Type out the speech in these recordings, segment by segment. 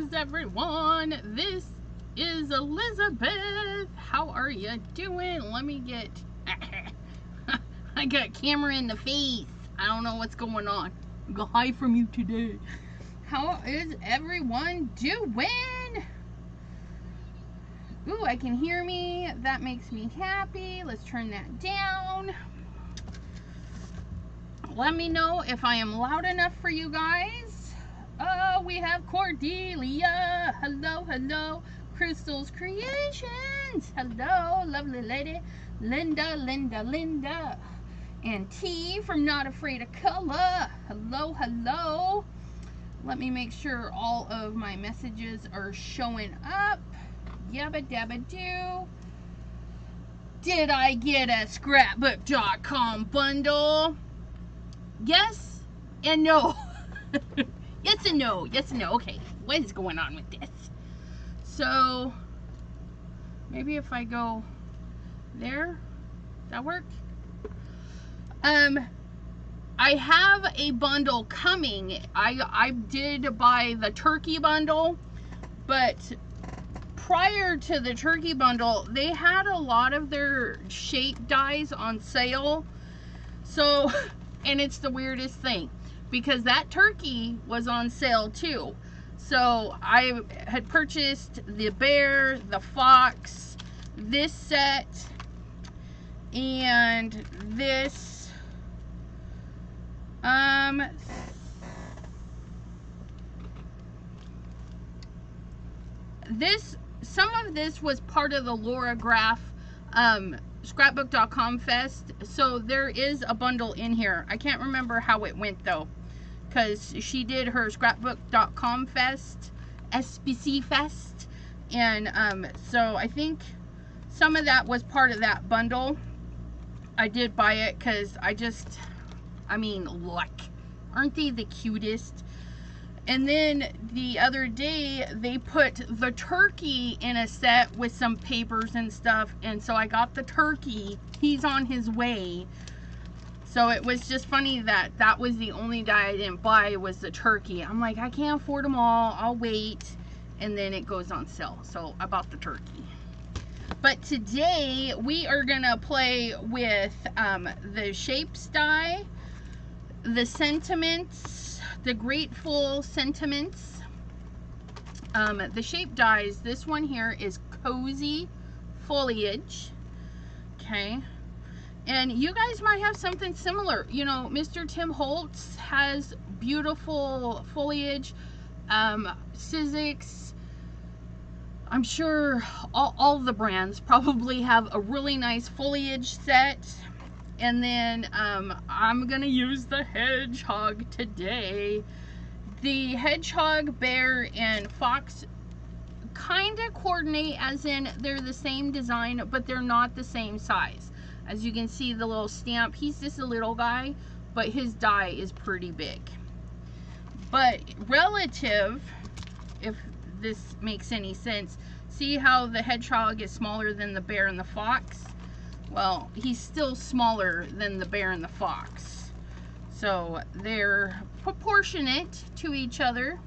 is everyone? This is Elizabeth. How are you doing? Let me get... I got camera in the face. I don't know what's going on. I'm gonna hide from you today. How is everyone doing? Ooh, I can hear me. That makes me happy. Let's turn that down. Let me know if I am loud enough for you guys. Oh, we have Cordelia. Hello, hello. Crystal's Creations. Hello, lovely lady. Linda. And T from Not Afraid of Color. Hello, hello. Let me make sure all of my messages are showing up. Yabba dabba doo. Did I get a ScrapbookCOM bundle? Yes and no. Yes and no. Yes and no. Okay, what is going on with this? So, maybe if I go there, that work? I have a bundle coming. I did buy the turkey bundle, but prior to the turkey bundle, they had a lot of their shape dies on sale. So, and it's the weirdest thing because that turkey was on sale too. So I had purchased the bear, the fox, this set, and this. Some of this was part of the Laura Graff Scrapbook.com Fest, so there is a bundle in here. I can't remember how it went though, because she did her Scrapbook.com Fest, SBC Fest, and so I think some of that was part of that bundle. I did buy it because I mean, look, aren't they the cutest? And then the other day, they put the turkey in a set with some papers and stuff. And so I got the turkey. He's on his way. So it was just funny that that was the only die I didn't buy was the turkey. I'm like, I can't afford them all. I'll wait. And then it goes on sale. So I bought the turkey. But today, we are going to play with the shapes die, the sentiments, the grateful sentiments, the shape dies. This one here is cozy foliage. Okay, and you guys might have something similar. You know, Mr. Tim Holtz has beautiful foliage. Sizzix, I'm sure all the brands probably have a really nice foliage set. And then I'm gonna use the hedgehog today. The hedgehog, bear, and fox kind of coordinate, as in they're the same design, but they're not the same size. As you can see, the little stamp, he's just a little guy, but his die is pretty big. But relative, if this makes any sense, see how the hedgehog is smaller than the bear and the fox? Well, he's still smaller than the bear and the fox. So they're proportionate to each other.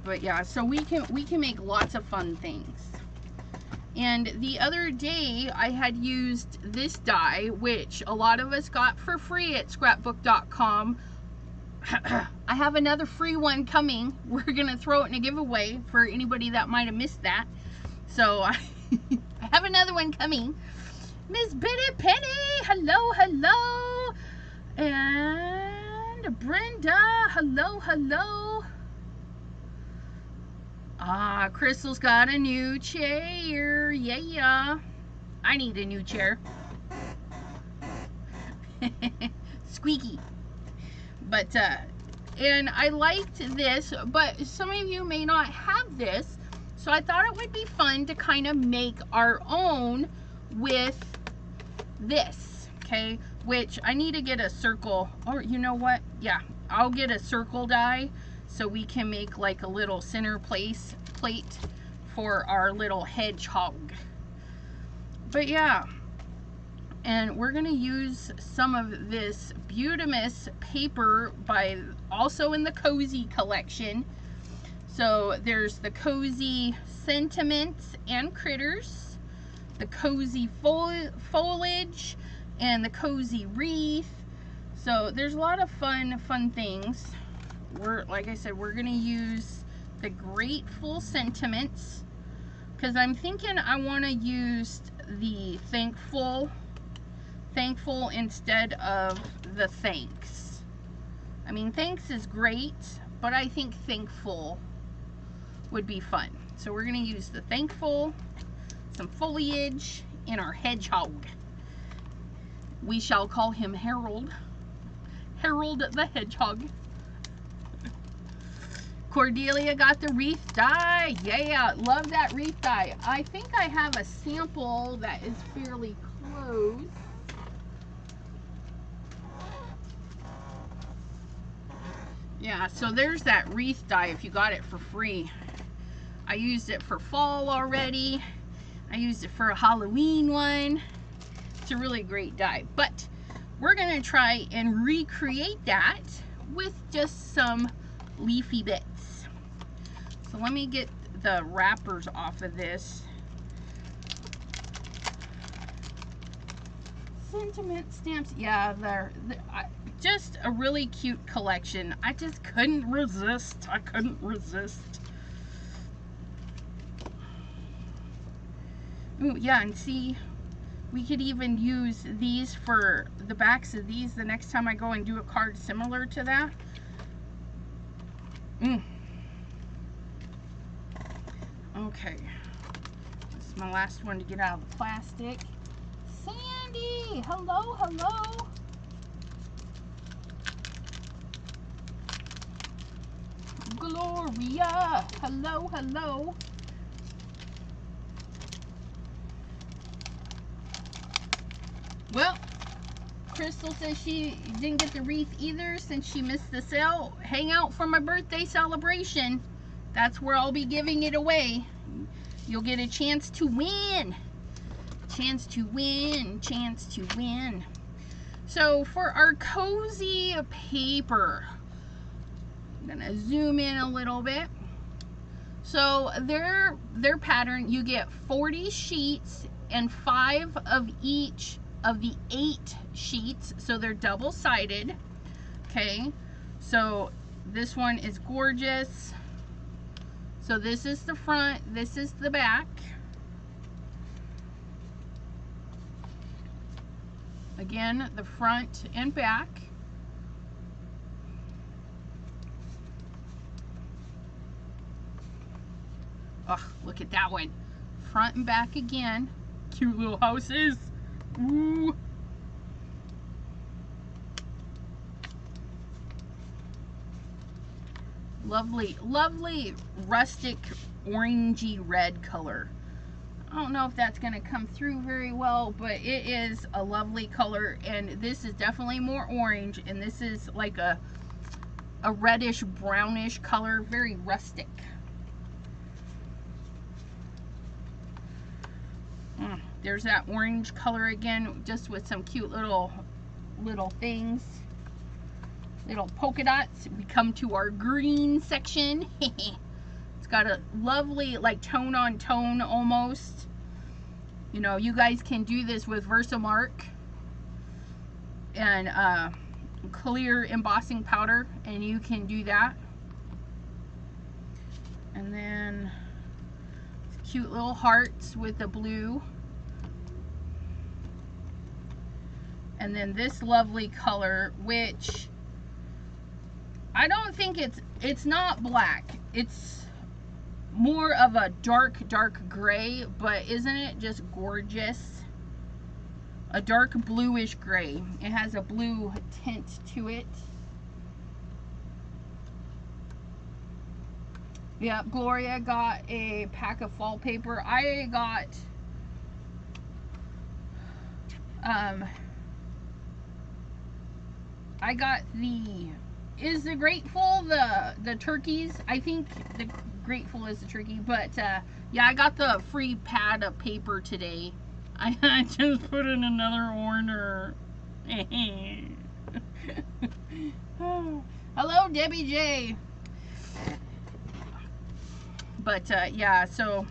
But yeah, so we can make lots of fun things. And the other day I had used this die, which a lot of us got for free at scrapbook.com. I have another free one coming. We're gonna throw it in a giveaway for anybody that might have missed that. So I have another one coming. Miss Bitty Penny, hello, hello. And Brenda, hello, hello. Ah, Crystal's got a new chair. Yeah. I need a new chair. Squeaky. But, and I liked this, but some of you may not have this. So I thought it would be fun to kind of make our own with this, okay? Which I need to get a circle, or you know what? Yeah, I'll get a circle die so we can make like a little center plate for our little hedgehog. But yeah, and we're gonna use some of this Beautimus paper by also in the Cozy collection. So there's the cozy sentiments and critters, the cozy foliage, and the cozy wreath. So there's a lot of fun things. Like I said, we're gonna use the grateful sentiments because I'm thinking I want to use the thankful instead of the thanks. I mean, thanks is great, but I think thankful would be fun. So we're gonna use the thankful, some foliage, and our hedgehog. We shall call him Harold. Harold the Hedgehog. Cordelia got the wreath die. Yeah, love that wreath die. I think I have a sample that is fairly close. Yeah, so there's that wreath die if you got it for free. I used it for fall already. I used it for a Halloween one. It's a really great die. But we're gonna try and recreate that with just some leafy bits. So let me get the wrappers off of this. Sentiment stamps, yeah, they're just a really cute collection. I just couldn't resist. I couldn't resist. Ooh, yeah, and see, we could even use these for the backs of these the next time I go and do a card similar to that. Okay, this is my last one to get out of the plastic. Sandy, hello, hello. Gloria, hello, hello. Well, Crystal says she didn't get the wreath either since she missed the sale. Hang out for my birthday celebration. That's where I'll be giving it away. You'll get a chance to win. Chance to win. Chance to win. So for our cozy paper, I'm gonna zoom in a little bit. So their pattern, you get 40 sheets and 5 of each of the 8 sheets, so they're double-sided. Okay, so this one is gorgeous. So this is the front, this is the back. Again, the front and back. Oh, look at that one. Front and back again. Cute little houses. Ooh. Lovely, lovely rustic orangey red color. I don't know if that's going to come through very well, but it is a lovely color, and this is definitely more orange, and this is like a reddish brownish color, very rustic. There's that orange color again, just with some cute little things, little polka dots. We come to our green section. It's got a lovely, like, tone on tone almost. You know, you guys can do this with Versamark and clear embossing powder, and you can do that. And then cute little hearts with the blue. And then this lovely color, which I don't think it's not black. It's more of a dark gray, but isn't it just gorgeous? A dark bluish gray. It has a blue tint to it. Yeah, Gloria got a pack of fall paper. I got is the Grateful the turkeys? I think the Grateful is the turkey, but yeah, I got the free pad of paper today. I just put in another order. Hello, Debbie J. But yeah, so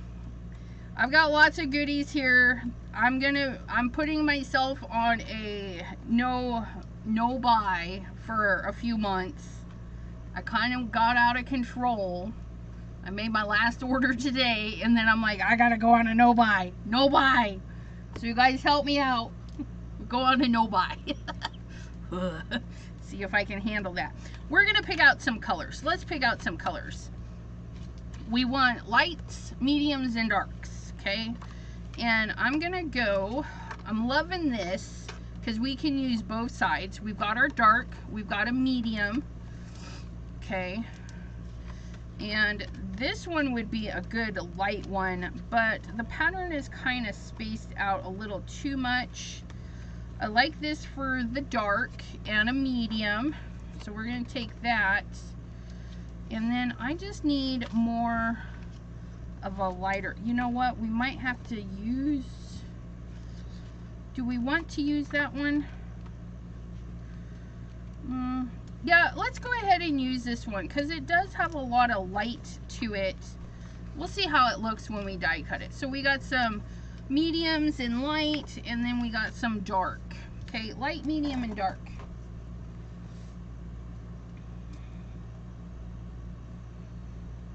I've got lots of goodies here. I'm putting myself on a no buy for a few months. I kind of got out of control. I made my last order today, and then I'm like, I gotta go on a no buy. So you guys help me out. Go on a no buy. See if I can handle that. We're gonna pick out some colors. Let's pick out some colors. We want lights, mediums, and darks, okay? And I'm gonna go, I'm loving this because we can use both sides. We've got our dark, we've got a medium, okay? And this one would be a good light one, but the pattern is kind of spaced out a little too much. I like this for the dark and a medium, so we're gonna take that. And then I just need more of a lighter. You know what? We might have to use, do we want to use that one? Yeah, let's go ahead and use this one because it does have a lot of light to it. We'll see how it looks when we die cut it. So we got some mediums and light, and then we got some dark. Okay, light, medium, and dark.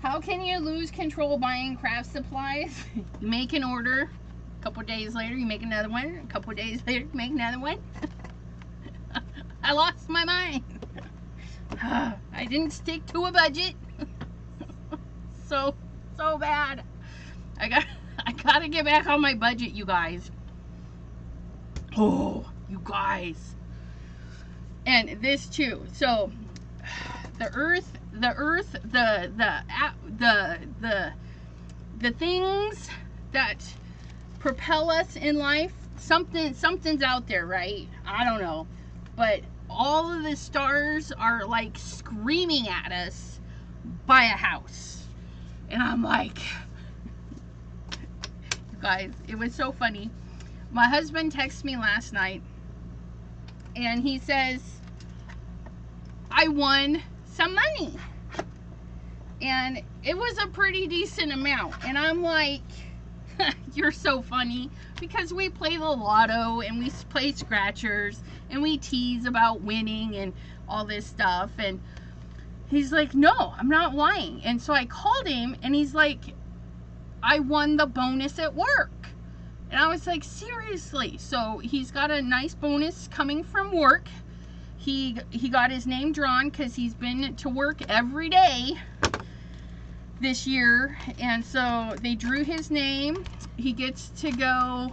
How can you lose control buying craft supplies? You make an order, a couple days later you make another one, a couple days later you make another one. I lost my mind. I didn't stick to a budget. so bad. I gotta get back on my budget, you guys. Oh, you guys. And this too. So the things that propel us in life, something's out there, right? I don't know, but all of the stars are like screaming at us, buy a house. And I'm like, you guys, it was so funny. My husband texted me last night and he says, I won some money. And it was a pretty decent amount. And I'm like, you're so funny, because we play the lotto and we play scratchers and we tease about winning and all this stuff. And he's like, no, I'm not lying. And so I called him and he's like, I won the bonus at work. And I was like, seriously? So he's got a nice bonus coming from work. He got his name drawn because he's been to work every day this year, and so they drew his name. He gets to go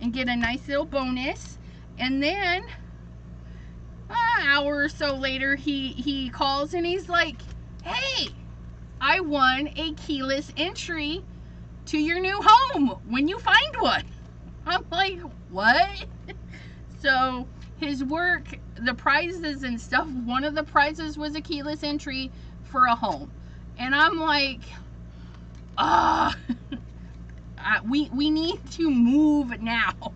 and get a nice little bonus, and then an hour or so later he calls and he's like, hey, I won a keyless entry to your new home when you find one. I'm like, what? So his work, the prizes and stuff, one of the prizes was a keyless entry for a home. And I'm like, we need to move now.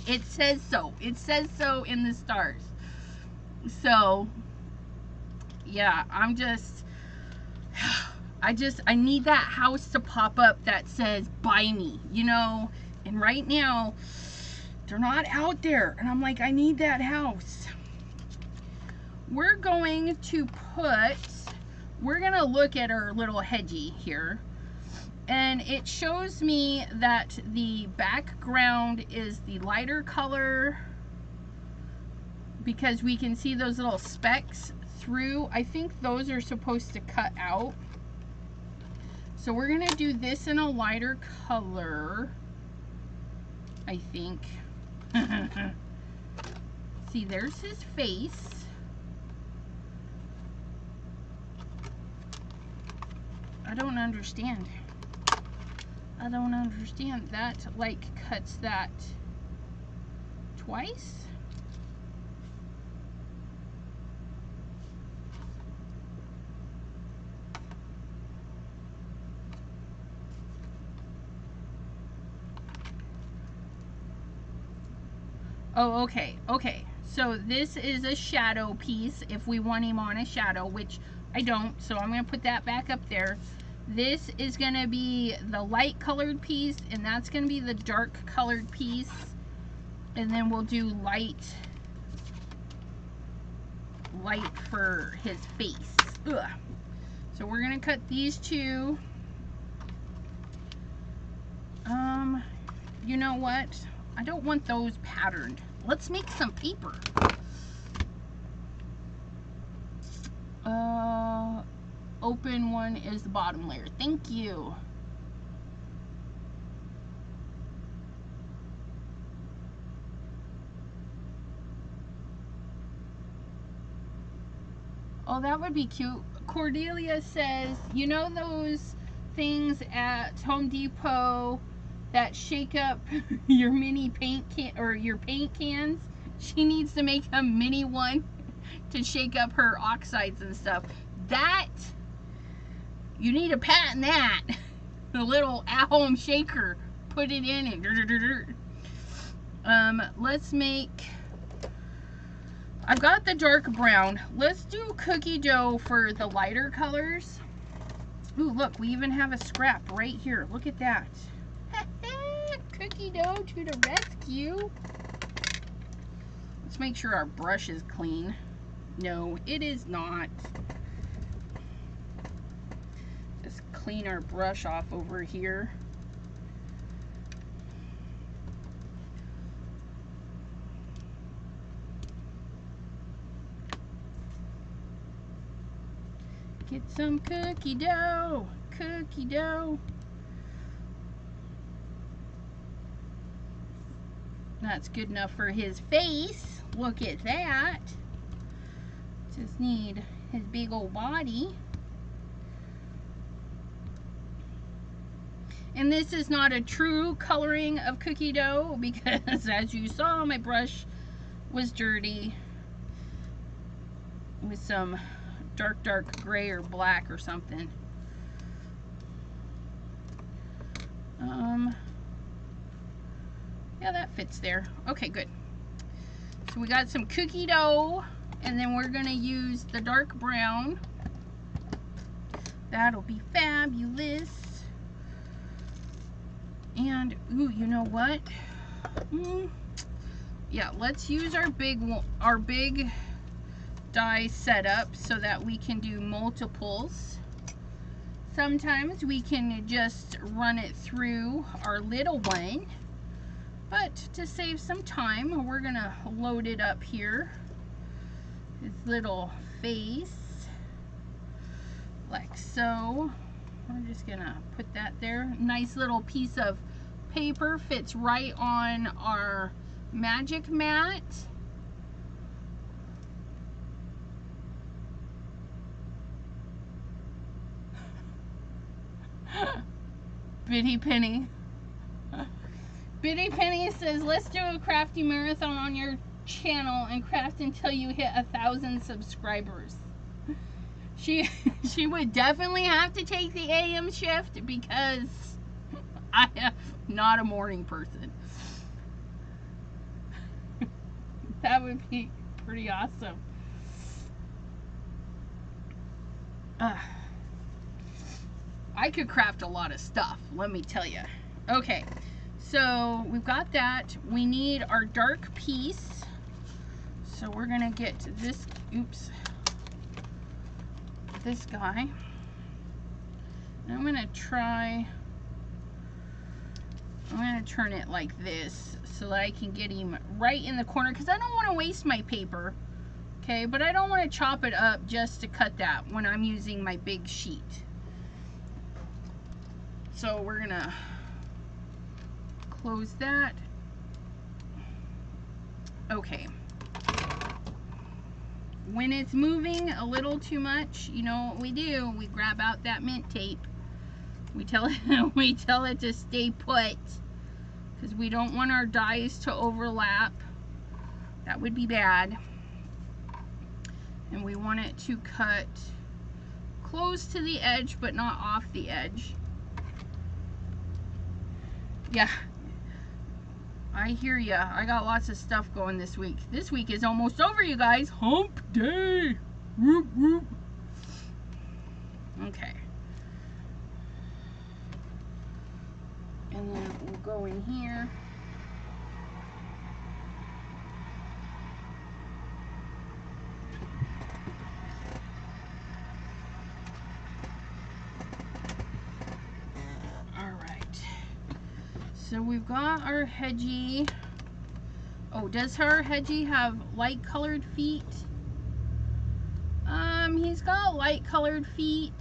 It says so. It says so in the stars. So, yeah, I need that house to pop up that says, buy me, you know? And right now, they're not out there. And I'm like, I need that house. We're going to look at our little hedgie here. And it shows me that the background is the lighter color because we can see those little specks through. I think those are supposed to cut out. So we're going to do this in a lighter color, I think. See, there's his face. I don't understand. I don't understand. That like cuts that twice. Oh, okay. Okay. So this is a shadow piece if we want him on a shadow, which I don't. So I'm going to put that back up there. This is going to be the light colored piece, and that's going to be the dark colored piece. And then we'll do light for his face. Ugh. So we're going to cut these two. You know what? I don't want those patterned. Let's make some paper. Open one is the bottom layer. Thank you. Oh, that would be cute. Cordelia says, you know those things at Home Depot that shake up your mini paint can or your paint cans? She needs to make a mini one to shake up her oxides and stuff. That, you need to patent that. The little at-home shaker. Put it in and let's make, I've got the dark brown. Let's do cookie dough for the lighter colors. Ooh, look, we even have a scrap right here. Look at that. Cookie dough to the rescue. Let's make sure our brush is clean. No, it is not. Just clean our brush off over here. Get some cookie dough. Cookie dough. That's good enough for his face. Look at that. Just need his big old body. And this is not a true coloring of cookie dough because as you saw, my brush was dirty with some dark gray or black or something. Yeah, that fits there. Okay, good. So we got some cookie dough, and then we're gonna use the dark brown. That'll be fabulous. And ooh, you know what? Yeah, let's use our big die setup so that we can do multiples. Sometimes we can just run it through our little one, but to save some time, we're gonna load it up here. His little face, like so. We're just gonna put that there. Nice little piece of paper, fits right on our magic mat. Biddy Penny. Biddy Penny says, let's do a crafty marathon on your channel and craft until you hit 1,000 subscribers. She would definitely have to take the AM shift because I am not a morning person. That would be pretty awesome. I could craft a lot of stuff, let me tell you. Okay, so we've got that. We need our dark piece. So we're gonna get this, oops, this guy. And I'm gonna turn it like this so that I can get him right in the corner because I don't want to waste my paper. Okay, but I don't want to chop it up just to cut that when I'm using my big sheet. So we're gonna close that. Okay. When it's moving a little too much, you know what we do? We grab out that mint tape. We tell it to stay put because we don't want our dies to overlap. That would be bad. And we want it to cut close to the edge but not off the edge. Yeah, I hear ya. I got lots of stuff going this week. This week is almost over, you guys. Hump day. Whoop, whoop. Okay. go in here. So we've got our hedgie. Oh, does our hedgie have light colored feet? He's got light colored feet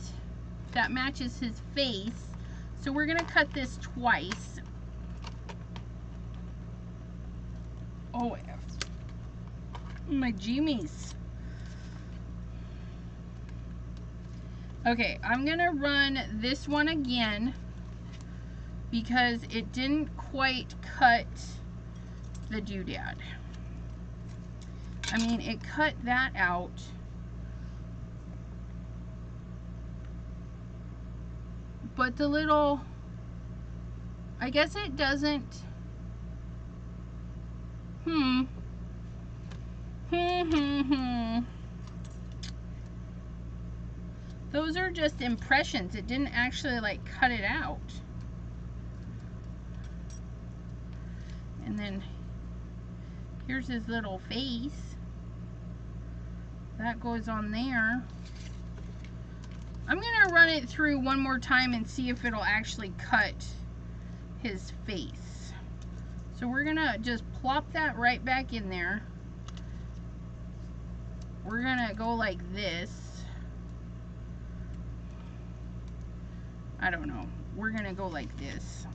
that matches his face. So we're gonna cut this twice. Oh, my jimmies. Okay, I'm gonna run this one again because it didn't quite cut the doodad. I mean, it cut that out. But the little, I guess it doesn't, Those are just impressions. It didn't actually like cut it out. And then here's his little face. That goes on there. I'm gonna run it through one more time and see if it'll actually cut his face. So we're gonna just plop that right back in there. We're gonna go like this. I don't know. We're gonna go like this.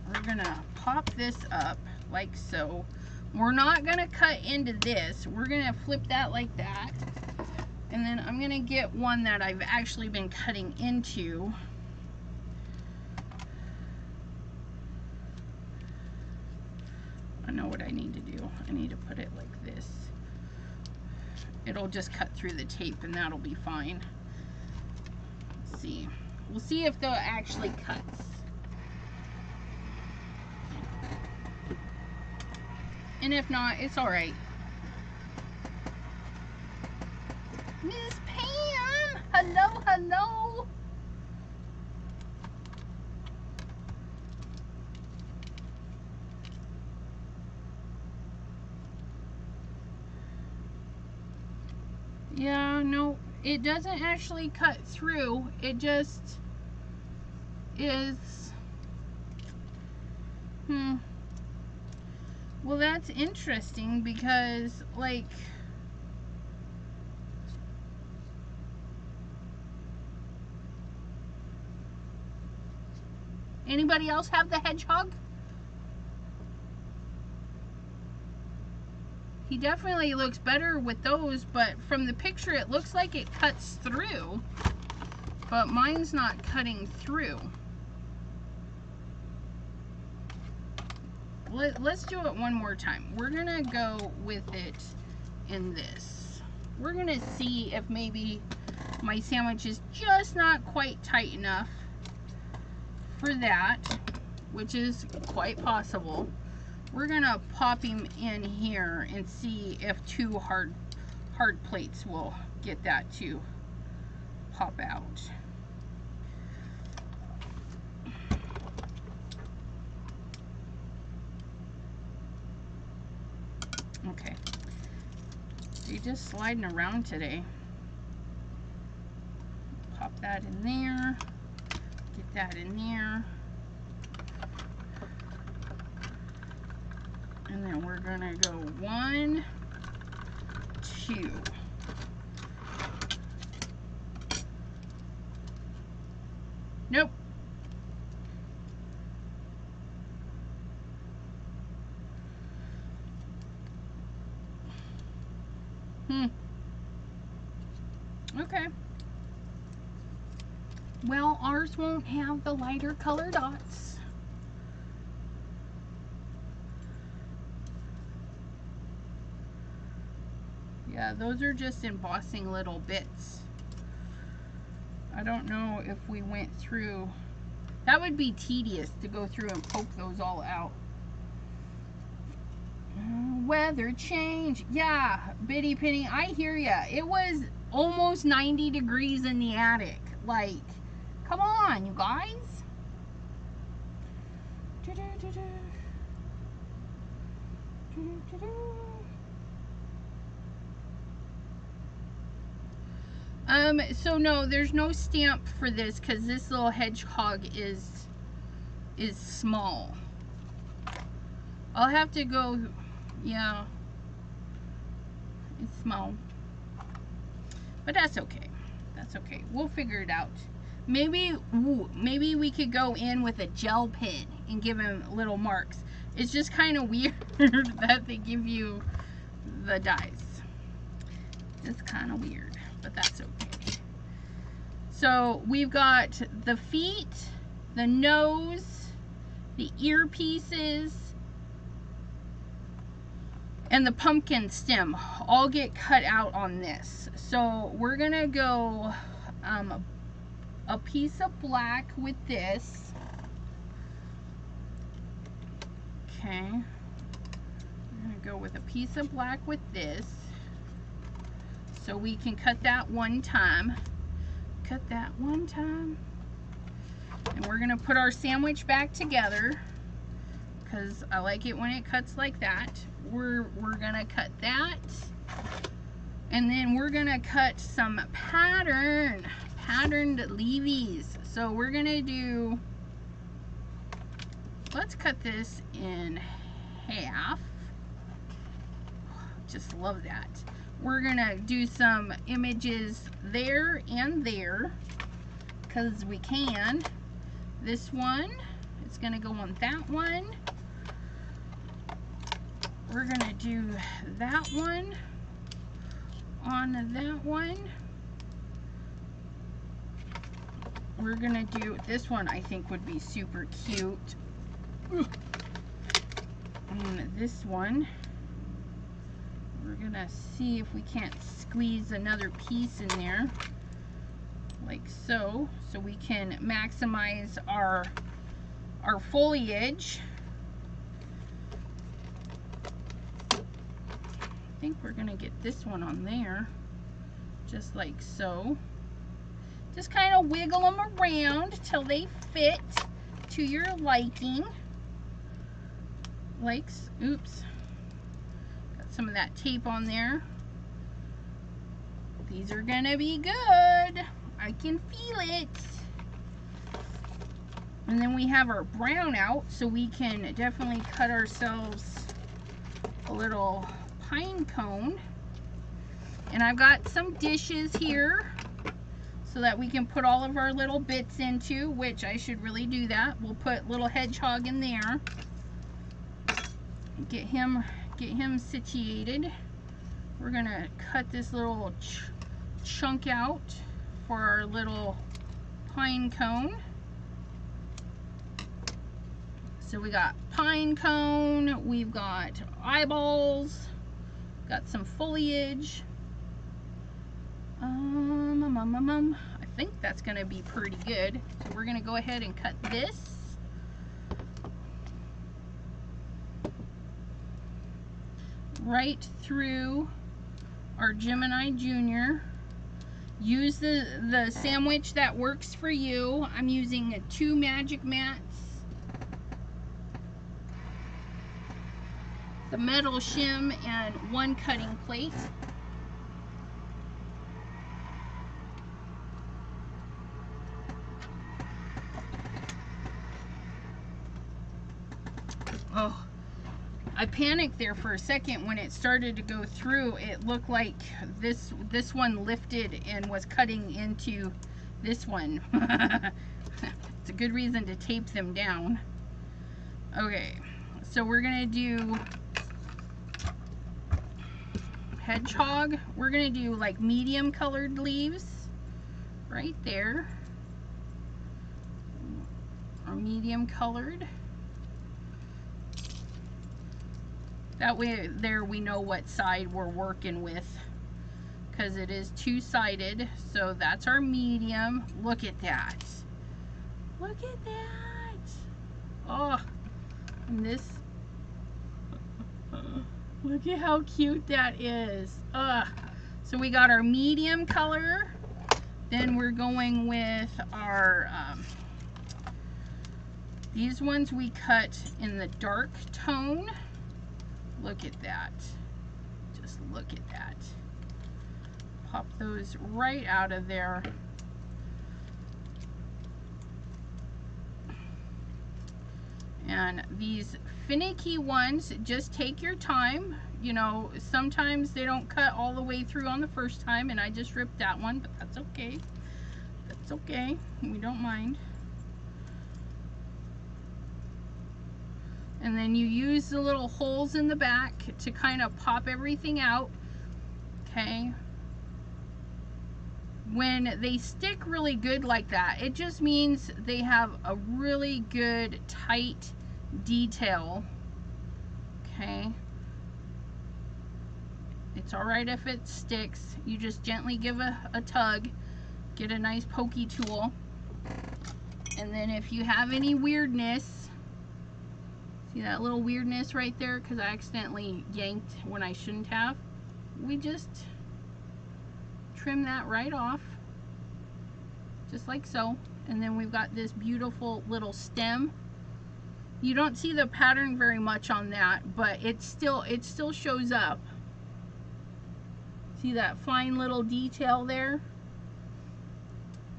We're gonna pop this up like so. We're not gonna cut into this. We're gonna flip that like that. And then I'm gonna get one that I've actually been cutting into. I know what I need to do. I need to put it like this. It'll just cut through the tape and that'll be fine. Let's see. We'll see if they'll actually cuts. And if not, it's alright. Miss Pam! Hello, hello! Yeah, no, it doesn't actually cut through. It just is... Well, that's interesting because, like... Anybody else have the hedgehog? He definitely looks better with those, but from the picture it looks like it cuts through, but mine's not cutting through. Let's do it one more time. We're gonna go with it in this. We're gonna see if maybe my sandwich is just not quite tight enough for that, which is quite possible. We're gonna pop him in here and see if two hard plates will get that to pop out. Okay, so you're just sliding around today. Pop that in there, get that in there. And then we're gonna go 1, 2. Nope. Okay. Well, ours won't have the lighter color dots. Yeah, those are just embossing little bits. I don't know if we went through. That would be tedious to go through and poke those all out. Weather change. Yeah, Bitty Penny, I hear ya. It was almost 90 degrees in the attic. Like, come on, you guys. So no, there's no stamp for this because this little hedgehog is small. I'll have to go, yeah, it's small, but that's okay. That's okay. We'll figure it out. Maybe we could go in with a gel pen and give him little marks. It's just kind of weird that they give you the dies. It's kind of weird, but that's okay. So we've got the feet, the nose, the earpieces, and the pumpkin stem all get cut out on this. So we're gonna go a piece of black with this. Okay, we're gonna go with a piece of black with this, so we can cut that one time. Cut that one time, and we're gonna put our sandwich back together because I like it when it cuts like that. We're gonna cut that, and then we're gonna cut some patterned leavies. So we're gonna do, let's cut this in half. Just love that. We're gonna do some images there and there because we can. This one, it's gonna go on that one. We're gonna do that one on that one. We're gonna do this one. I think would be super cute. And this one, we're gonna see if we can't squeeze another piece in there, like so we can maximize our foliage. I think we're gonna get this one on there, just like so. Just kind of wiggle them around till they fit to your liking. Like, oops, got some of that tape on there. These are gonna be good. I can feel it. And then we have our brown out, so we can definitely cut ourselves a little pine cone. And I've got some dishes here so that we can put all of our little bits into, which I should really do that. We'll put little hedgehog in there. Get him situated. We're gonna cut this little chunk out for our little pine cone. So we got pine cone, we've got eyeballs, got some foliage. I think that's gonna be pretty good. So we're gonna go ahead and cut this. Right through our Gemini Junior. Use the sandwich that works for you. I'm using 2 magic mats, the metal shim, and 1 cutting plate. Oh, I panicked there for a second when it started to go through. It looked like this one lifted and was cutting into this one. It's a good reason to tape them down. Okay, so we're gonna do hedgehog. We're gonna do like medium colored leaves right there, or medium colored. That way there we know what side we're working with, because it is 2-sided. So that's our medium. Look at that. Look at that. Oh, and this, look at how cute that is. So we got our medium color. Then we're going with our These ones we cut in the dark tone. Look at that. Just look at that. Pop those right out of there. And these finicky ones, just take your time. You know, sometimes they don't cut all the way through on the first time, and I just ripped that one, but that's okay. That's okay. We don't mind. And then you use the little holes in the back to kind of pop everything out. Okay. When they stick really good like that, it just means they have a really good tight detail. Okay. It's alright if it sticks. You just gently give a tug. Get a nice pokey tool. And then if you have any weirdness, see that little weirdness right there? Because I accidentally yanked when I shouldn't have. We just trim that right off. Just like so. And then we've got this beautiful little stem. You don't see the pattern very much on that, but it still shows up. See that fine little detail there?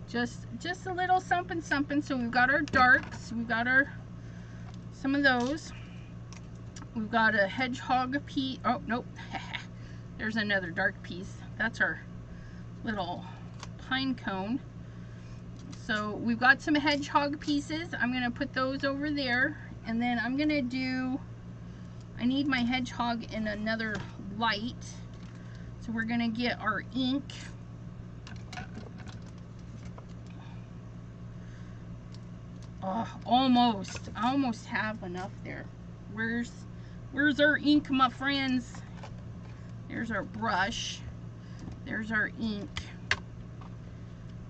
Just a little something something. So we've got our darks, we've got our some of those. We've got a hedgehog piece. Oh nope. There's another dark piece. That's our little pine cone. So we've got some hedgehog pieces. I'm gonna put those over there, and then I'm gonna do, I need my hedgehog in another light. So we're gonna get our ink. Oh, almost. I almost have enough there. Where's our ink, my friends? There's our brush. There's our ink.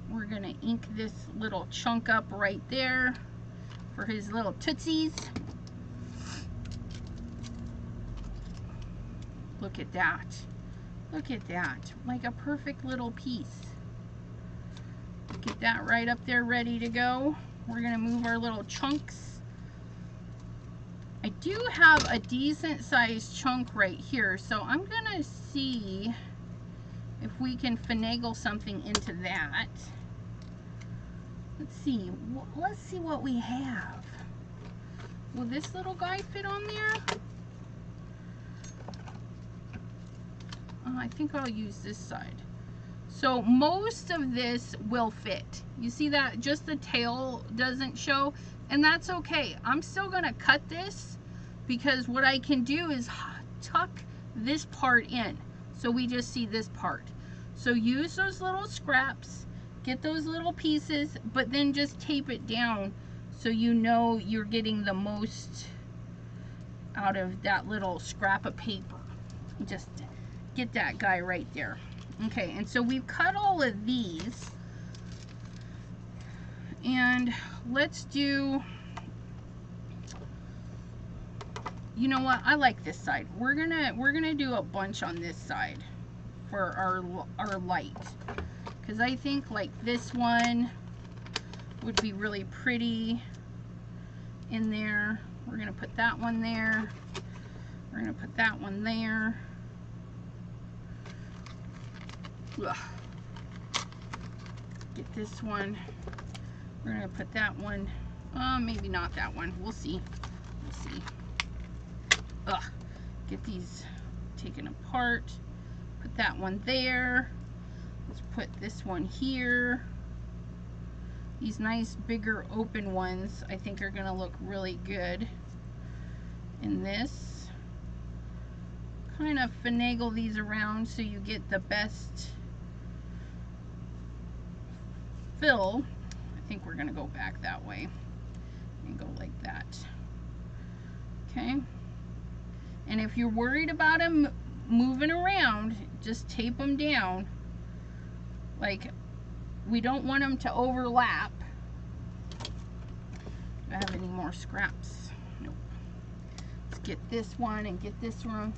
We're gonna ink this little chunk up right there for his little tootsies. Look at that. Look at that. Like a perfect little piece. Get that right up there ready to go. We're gonna move our little chunks. I do have a decent sized chunk right here, so I'm gonna see if we can finagle something into that. Let's see what we have. Will this little guy fit on there? I think I'll use this side. So most of this will fit. You see that just the tail doesn't show, and that's okay. I'm still gonna cut this because what I can do is tuck this part in. So we just see this part. So use those little scraps, get those little pieces, but then just tape it down so you know you're getting the most out of that little scrap of paper. Just get that guy right there. Okay, and so we've cut all of these, and let's do, you know what, I like this side. We're gonna do a bunch on this side for our light, because I think like this one would be really pretty in there. We're gonna put that one there. We're gonna put that one there. Ugh. Get this one. We're gonna put that one. Maybe not that one. We'll see. We'll see. Ugh. Get these taken apart. Put that one there. Let's put this one here. These nice bigger open ones I think are gonna look really good in this. Kind of finagle these around so you get the best fill. I think we're gonna go back that way and go like that. Okay. And if you're worried about them moving around, just tape them down. Like, we don't want them to overlap. Do I have any more scraps? Nope. Let's get this one and get this one.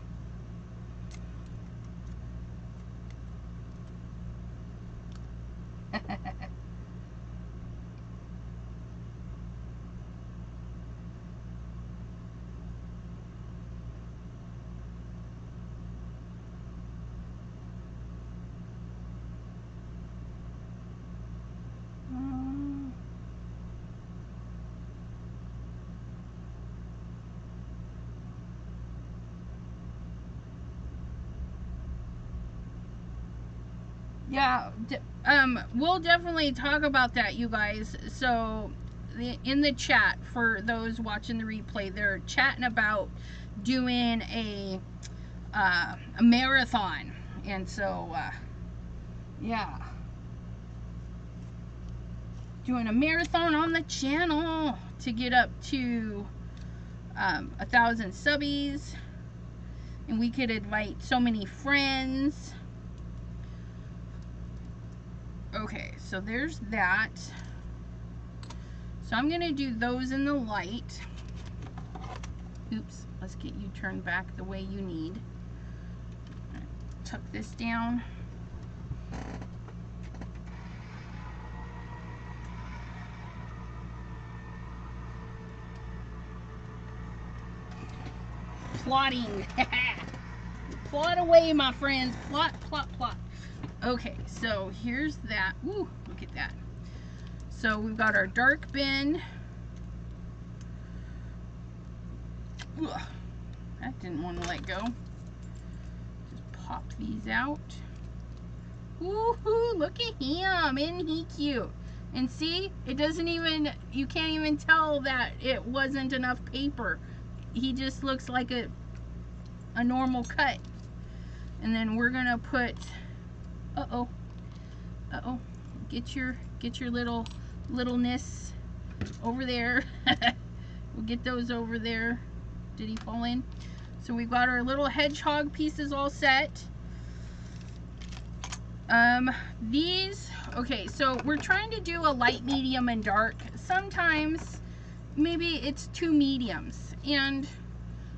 Yeah, we'll definitely talk about that, you guys. So in the chat, for those watching the replay, they're chatting about doing a marathon, and so yeah, doing a marathon on the channel to get up to 1,000 subbies, and we could invite so many friends. Okay, so there's that. So I'm gonna do those in the light. Oops, let's get you turned back the way you need. Tuck this down. Plotting. Plot away, my friends. Plot, plot, plot. Okay, so here's that. Ooh, look at that. So we've got our dark bin. Ugh, that didn't want to let go. Just pop these out. Woohoo, look at him. Isn't he cute? And see, it doesn't even, you can't even tell that it wasn't enough paper. He just looks like a normal cut. And then we're gonna put, uh-oh, get your littleness over there. We'll get those over there. Did he fall in? So we've got our little hedgehog pieces all set. These, okay, so we're trying to do a light, medium, and dark. Sometimes maybe it's two mediums, and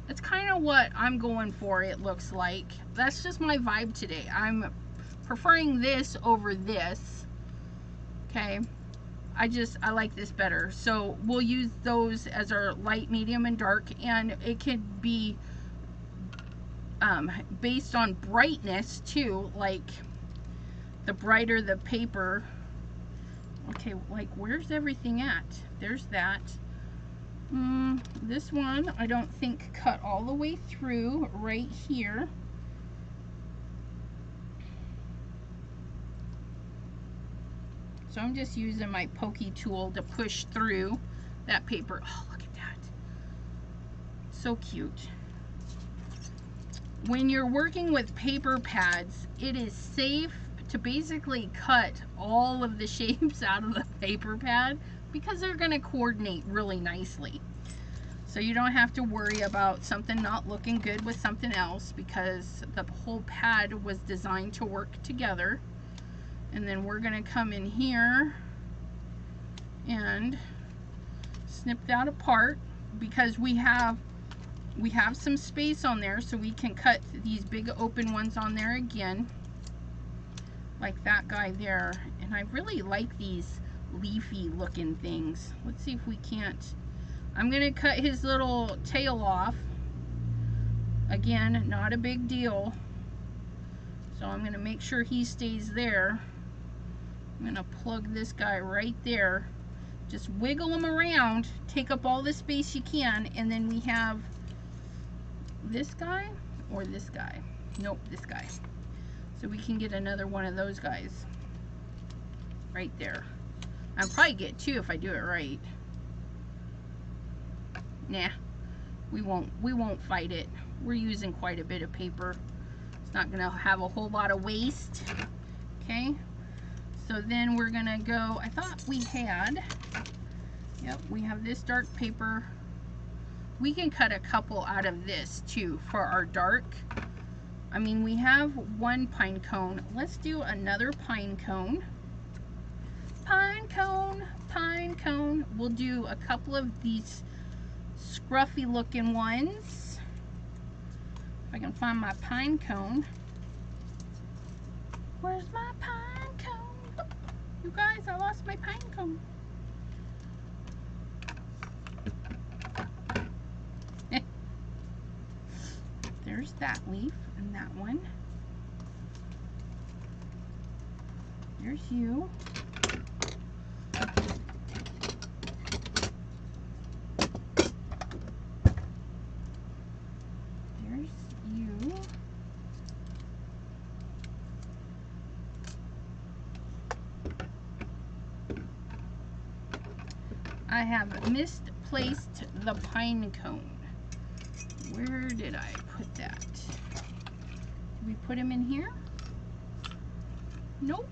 that's kind of what I'm going for, it looks like. That's just my vibe today. I'm preferring this over this. Okay, I like this better. So we'll use those as our light, medium, and dark, and it could be based on brightness too, like the brighter the paper. Okay, like where's everything at? There's that. This one I don't think cut all the way through right here. So I'm just using my pokey tool to push through that paper. Oh, look at that. So cute. When you're working with paper pads, it is safe to basically cut all of the shapes out of the paper pad because they're going to coordinate really nicely. So you don't have to worry about something not looking good with something else, because the whole pad was designed to work together. And then we're going to come in here and snip that apart, because we have some space on there, so we can cut these big open ones on there again, like that guy there. And I really like these leafy looking things. Let's see if we can't. I'm gonna cut his little tail off. Again, not a big deal. So I'm gonna make sure he stays there. I'm gonna plug this guy right there. Just wiggle him around, take up all the space you can, and then we have this guy or this guy. Nope, this guy. So we can get another one of those guys right there. I'll probably get two if I do it right. Nah, we won't fight it. We're using quite a bit of paper. It's not gonna have a whole lot of waste. Okay, so then we're gonna go, I thought we had, yep, we have this dark paper. We can cut a couple out of this too for our dark. I mean, we have one pine cone. Let's do another pine cone. Pine cone, pine cone. We'll do a couple of these scruffy looking ones. If I can find my pine cone. Where's my pine cone? You guys, I lost my pine cone. There's that leaf and that one. There's you. There's you. I have misplaced the pine cone. Where did I put that? Did we put him in here? Nope.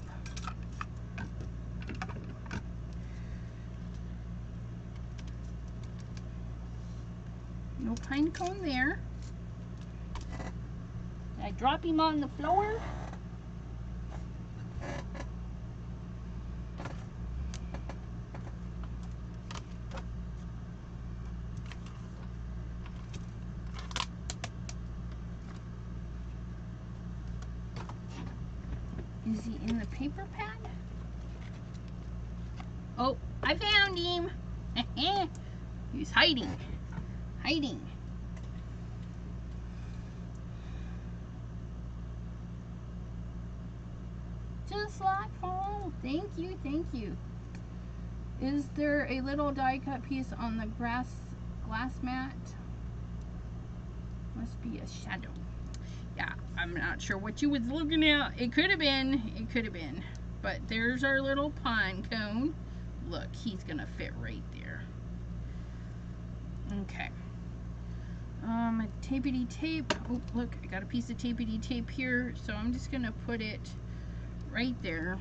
No pine cone there. Did I drop him on the floor? Is he in the paper pad? Oh, I found him. He's hiding. Hiding. Just like fall. Thank you, thank you. Is there a little die cut piece on the glass mat? Must be a shadow. Yeah, I'm not sure what you was looking at. It could have been. It could have been. But there's our little pine cone. Look, he's gonna fit right there. Okay. Tapey tape. Oh, look, I got a piece of tapey tape here, so I'm just gonna put it right there.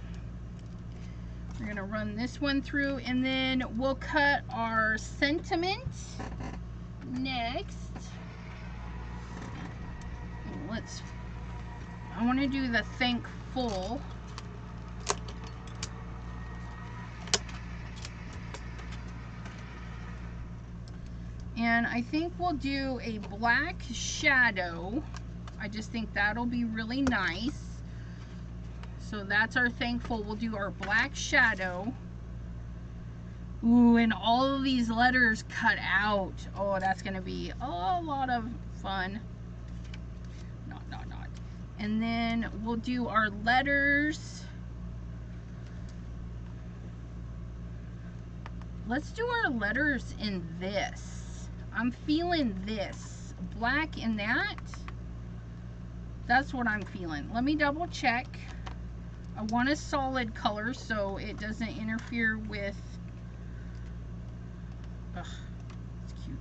We're gonna run this one through, and then we'll cut our sentiment next. I want to do the thankful. And I think we'll do a black shadow. I just think that'll be really nice. So that's our thankful. We'll do our black shadow. Ooh, and all of these letters cut out. Oh, that's going to be a lot of fun. Not. And then we'll do our letters. Let's do our letters in this. I'm feeling this. Black in that. That's what I'm feeling. Let me double check. I want a solid color so it doesn't interfere with... Ugh, it's cute.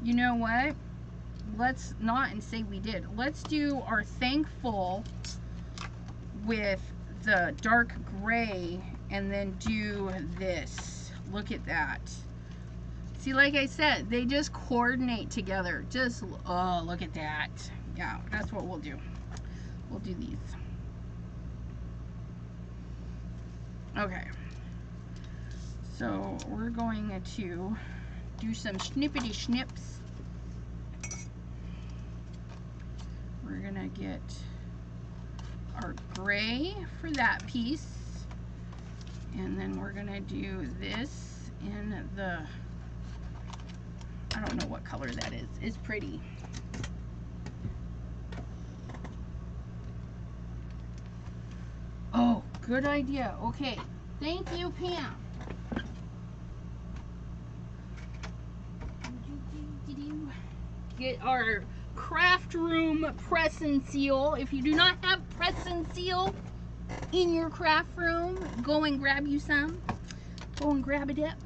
You know what? Let's not and say we did. Let's do our thankful with the dark gray and then do this. Look at that. See, like I said, they just coordinate together. Just, oh, look at that. Yeah, that's what we'll do. We'll do these. Okay. So we're going to do some snippety snips. We're gonna get our gray for that piece, and then we're gonna do this in the, I don't know what color that is. It's pretty. Oh, good idea. Okay, thank you, Pam. Get our craft room press and seal. If you do not have press and seal in your craft room, go and grab you some. Go and grab it up,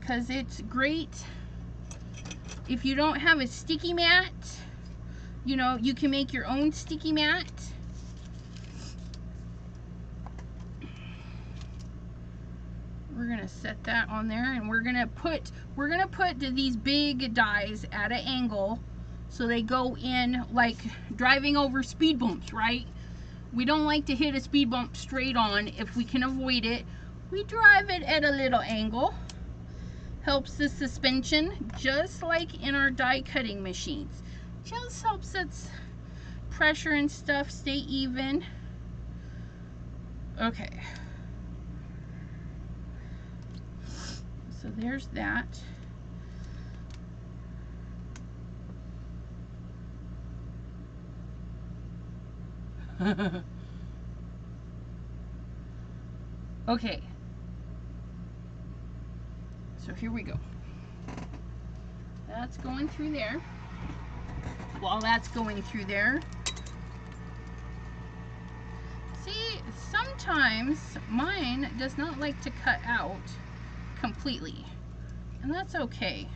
because it's great. If you don't have a sticky mat, you know, you can make your own sticky mat. We're gonna set that on there, and we're gonna put these big dies at an angle so they go in like driving over speed bumps, right? We don't like to hit a speed bump straight on. If we can avoid it, we drive it at a little angle. Helps the suspension, just like in our die cutting machines. Just helps its pressure and stuff stay even. Okay. So there's that. Okay. So here we go. That's going through there. While that's going through there, see, sometimes mine does not like to cut out completely, and that's okay.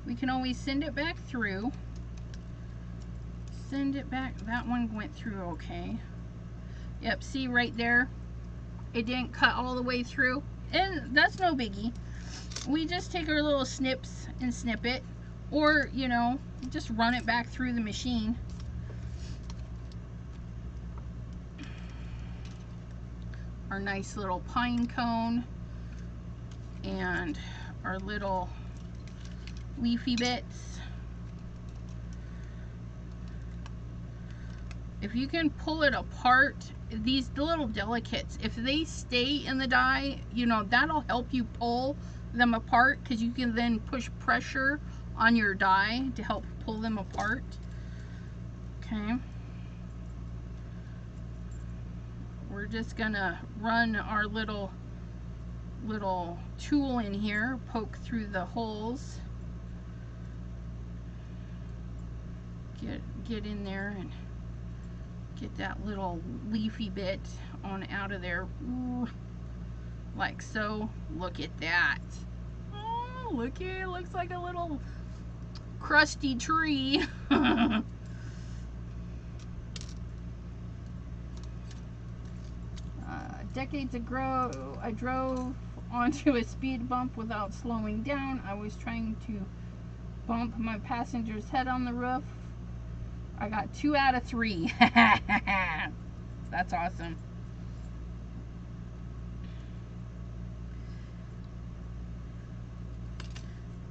We can always send it back through. Send it back. That one went through okay. Yep, see right there, it didn't cut all the way through, and that's no biggie. We just take our little snips and snip it, or you know, just run it back through the machine. Our nice little pine cone and our little leafy bits. If you can pull it apart, these little delicates, if they stay in the die, you know, that'll help you pull them apart, because you can then push pressure on your die to help pull them apart. Okay. We're just gonna run our little tool in here, poke through the holes, get in there and get that little leafy bit on out of there. Ooh, like so. Look at that. Oh, looky, it looks like a little crusty tree. Decades ago, I drove onto a speed bump without slowing down. I was trying to bump my passenger's head on the roof. I got 2 out of 3. That's awesome.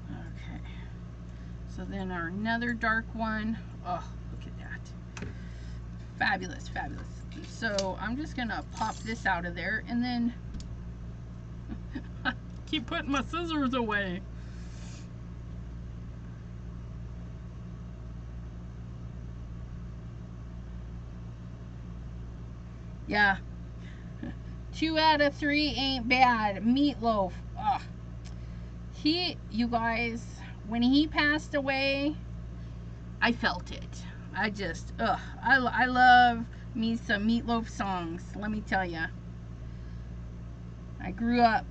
Okay. So then our another dark one. Oh, look at that. Fabulous, fabulous. So I'm just gonna pop this out of there, and then keep putting my scissors away. Yeah, 2 out of 3 ain't bad. Meatloaf. Ugh. You guys, when he passed away, I felt it. I just, I love me some Meatloaf songs, let me tell ya. I grew up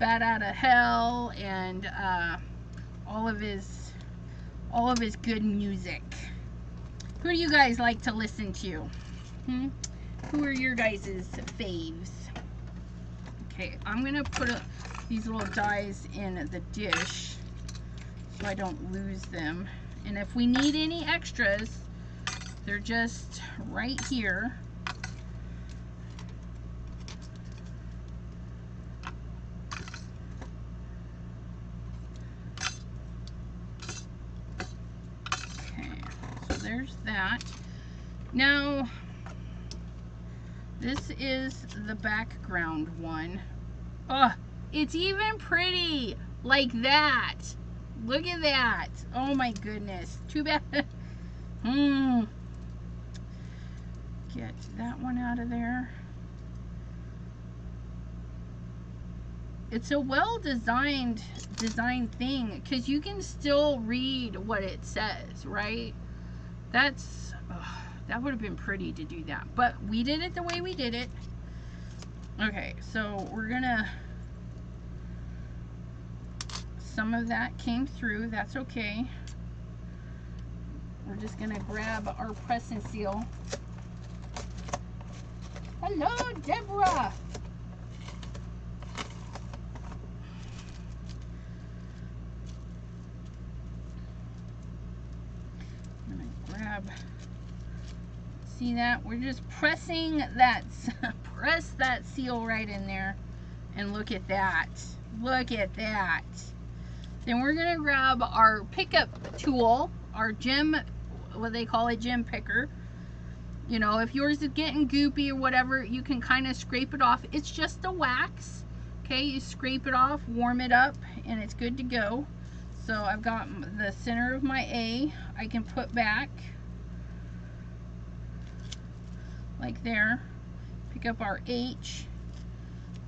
Bat Out of Hell and all of his good music. Who do you guys like to listen to? Who are your guys' faves? Okay, I'm gonna put these little dies in the dish so I don't lose them. And if we need any extras, they're just right here. Okay, so there's that. Now, this is the background one. Oh, it's even pretty like that. Look at that. Oh my goodness. Too bad. Get that one out of there. It's a well designed thing, because you can still read what it says, right? That's that would have been pretty to do that, but we did it the way we did it. Okay, so we're gonna, some of that came through, that's okay. We're just gonna grab our press and seal. Hello, Deborah. I'm gonna grab, see that? We're just pressing that, press that seal right in there, and look at that. Look at that. Then we're gonna grab our pickup tool, our gem, what they call a gem picker. You know, if yours is getting goopy or whatever, you can kind of scrape it off. It's just a wax. Okay, you scrape it off, warm it up, and it's good to go. So I've got the center of my A. I can put back like there. Pick up our H,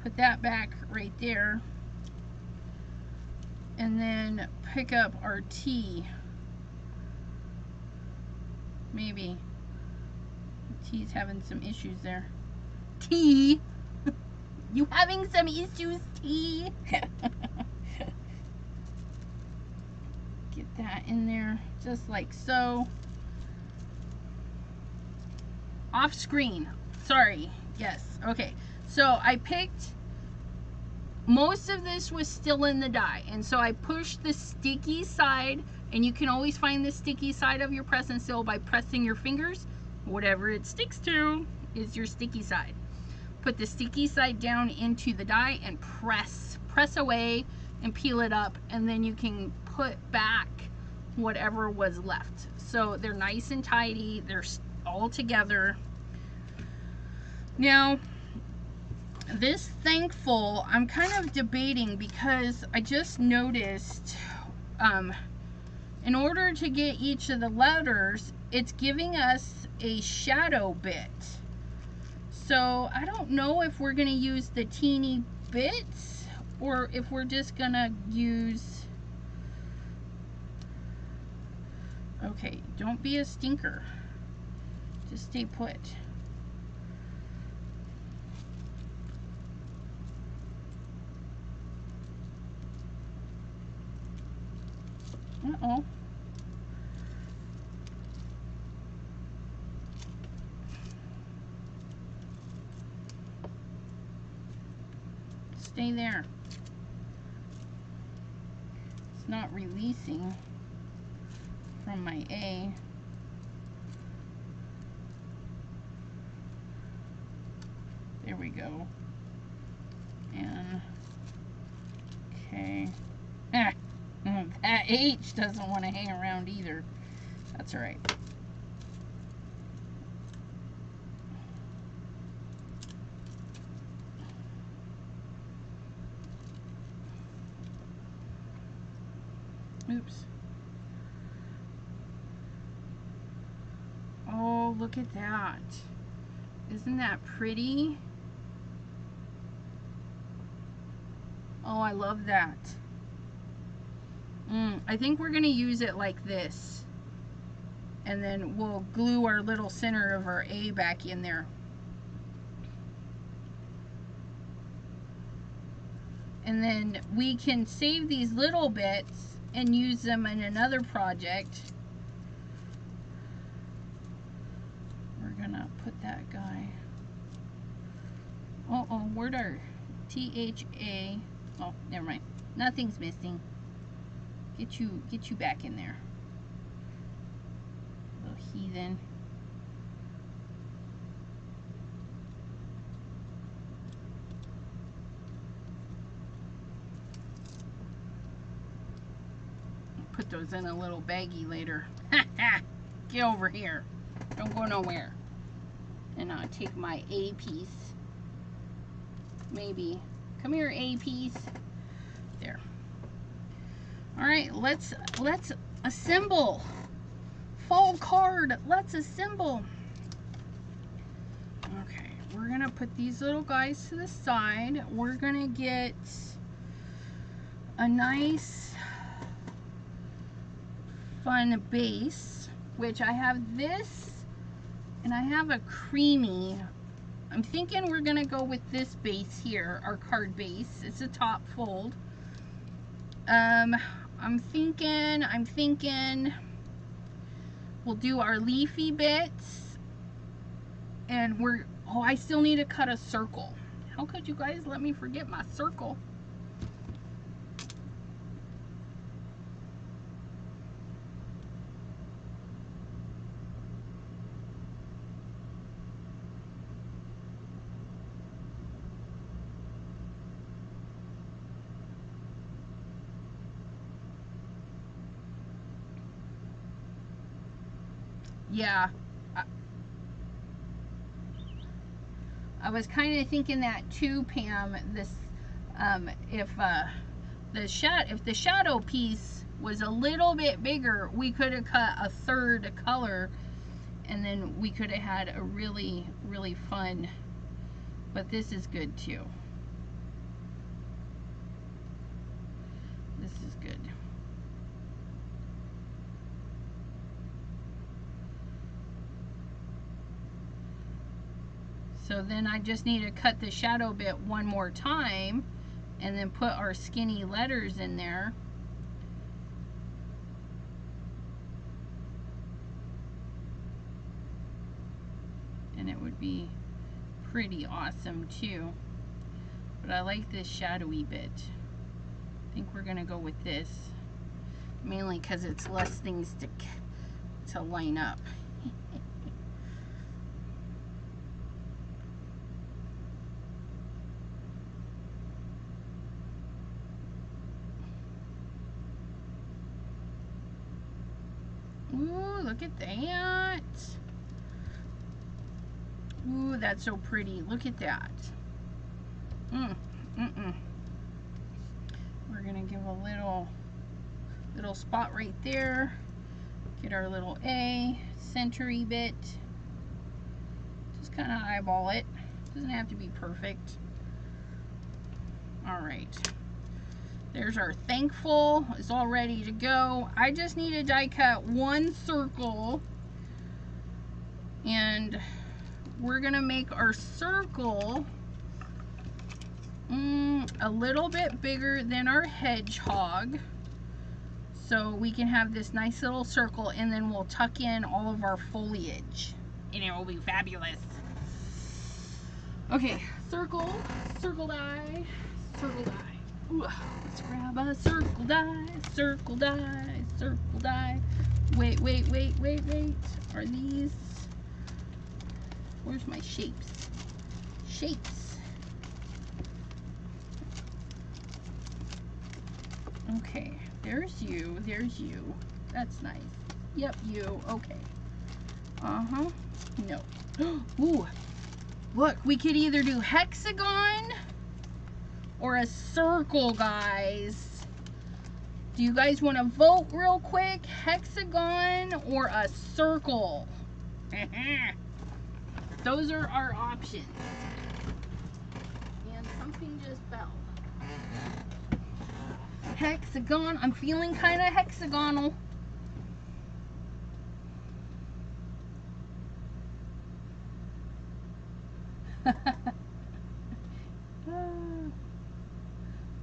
put that back right there, and then pick up our T. Maybe T's having some issues there. T. You having some issues, T? Get that in there just like so. Off screen. Sorry. Yes. Okay. So I picked, most of this was still in the die, and so I pushed the sticky side, and you can always find the sticky side of your press and seal by pressing your fingers. Whatever it sticks to is your sticky side. Put the sticky side down into the die and press away and peel it up, and then you can put back whatever was left. So they're nice and tidy, they're all together. Now this Thankful, I'm kind of debating because I just noticed in order to get each of the letters, it's giving us a shadow bit. So I don't know if we're going to use the teeny bits or if we're just going to use... Okay, don't be a stinker. Just stay put. Uh-oh. Stay there. It's not releasing from my A. There we go. And okay. That H doesn't want to hang around either. That's all right. Oops. Oh, look at that. Isn't that pretty? Oh, I love that. I think we're going to use it like this. And then we'll glue our little center of our A back in there. And then we can save these little bits and use them in another project. We're going to put that guy. Uh-oh, where'd our T-H-A... Oh, never mind. Nothing's missing. Get you back in there. Little heathen. Put those in a little baggie later. Get over here. Don't go nowhere. And I'll take my A piece. Maybe. Come here, A piece. There. Alright, let's assemble. Fall card. Let's assemble. Okay, we're gonna put these little guys to the side. We're gonna get a nice fun base, which I have this and I have a creamy. I'm thinking we're gonna go with this base here, our card base. It's a top fold. I'm thinking we'll do our leafy bits, and oh, I still need to cut a circle. How could you guys let me forget my circle? Yeah, I was kind of thinking that too, Pam. This, if the shadow piece was a little bit bigger, we could have cut a third color, and then we could have had a really, really fun. But this is good too. This is good. So then I just need to cut the shadow bit one more time and then put our skinny letters in there. And it would be pretty awesome too. But I like this shadowy bit. I think we're gonna go with this. Mainly because it's less things to line up. Ooh, look at that. Ooh, that's so pretty. Look at that. We're gonna give a little spot right there. Get our little A, centery bit. Just kind of eyeball it. Doesn't have to be perfect. All right. There's our thankful. It's all ready to go. I just need to die cut one circle. And we're gonna make our circle a little bit bigger than our hedgehog, so we can have this nice little circle, and then we'll tuck in all of our foliage and it will be fabulous. Okay, circle die. Ooh, let's grab a circle die. Wait. Are these, where's my shapes? Okay, there's you. That's nice. Yep, you. Okay. No. Ooh, look, we could either do hexagon or a circle, guys. Do you guys want to vote real quick? Hexagon or a circle? Those are our options. And something just fell. Hexagon. I'm feeling kind of hexagonal.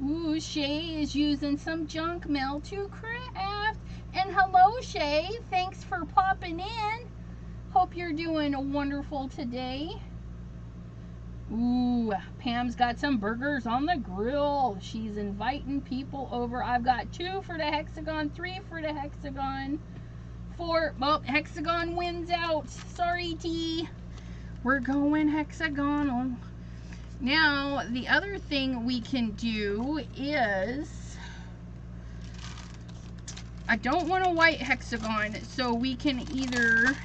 Ooh, Shay is using some junk mail to craft. And hello, Shay. Thanks for popping in. Hope you're doing wonderful today. Ooh, Pam's got some burgers on the grill. She's inviting people over. I've got 2 for the hexagon, 3 for the hexagon, 4. Well, hexagon wins out. Sorry, T. We're going hexagonal. Now, the other thing we can do is, I don't want a white hexagon, so we can either,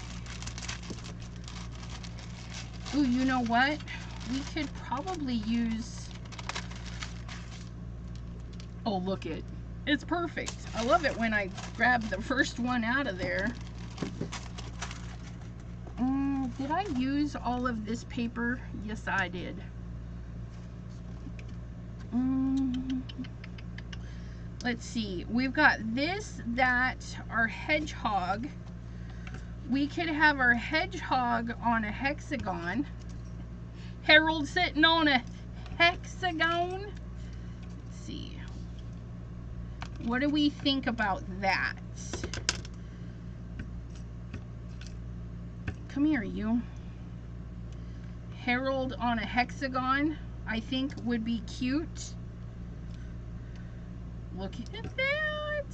ooh, you know what? We could probably use, oh, look it. It's perfect. I love it when I grab the first one out of there. Did I use all of this paper? Yes, I did. Let's see. We've got this, that, our hedgehog. We could have our hedgehog on a hexagon. Harold sitting on a hexagon. Let's see. What do we think about that? Come here, you. Harold on a hexagon, I think would be cute. Look at that.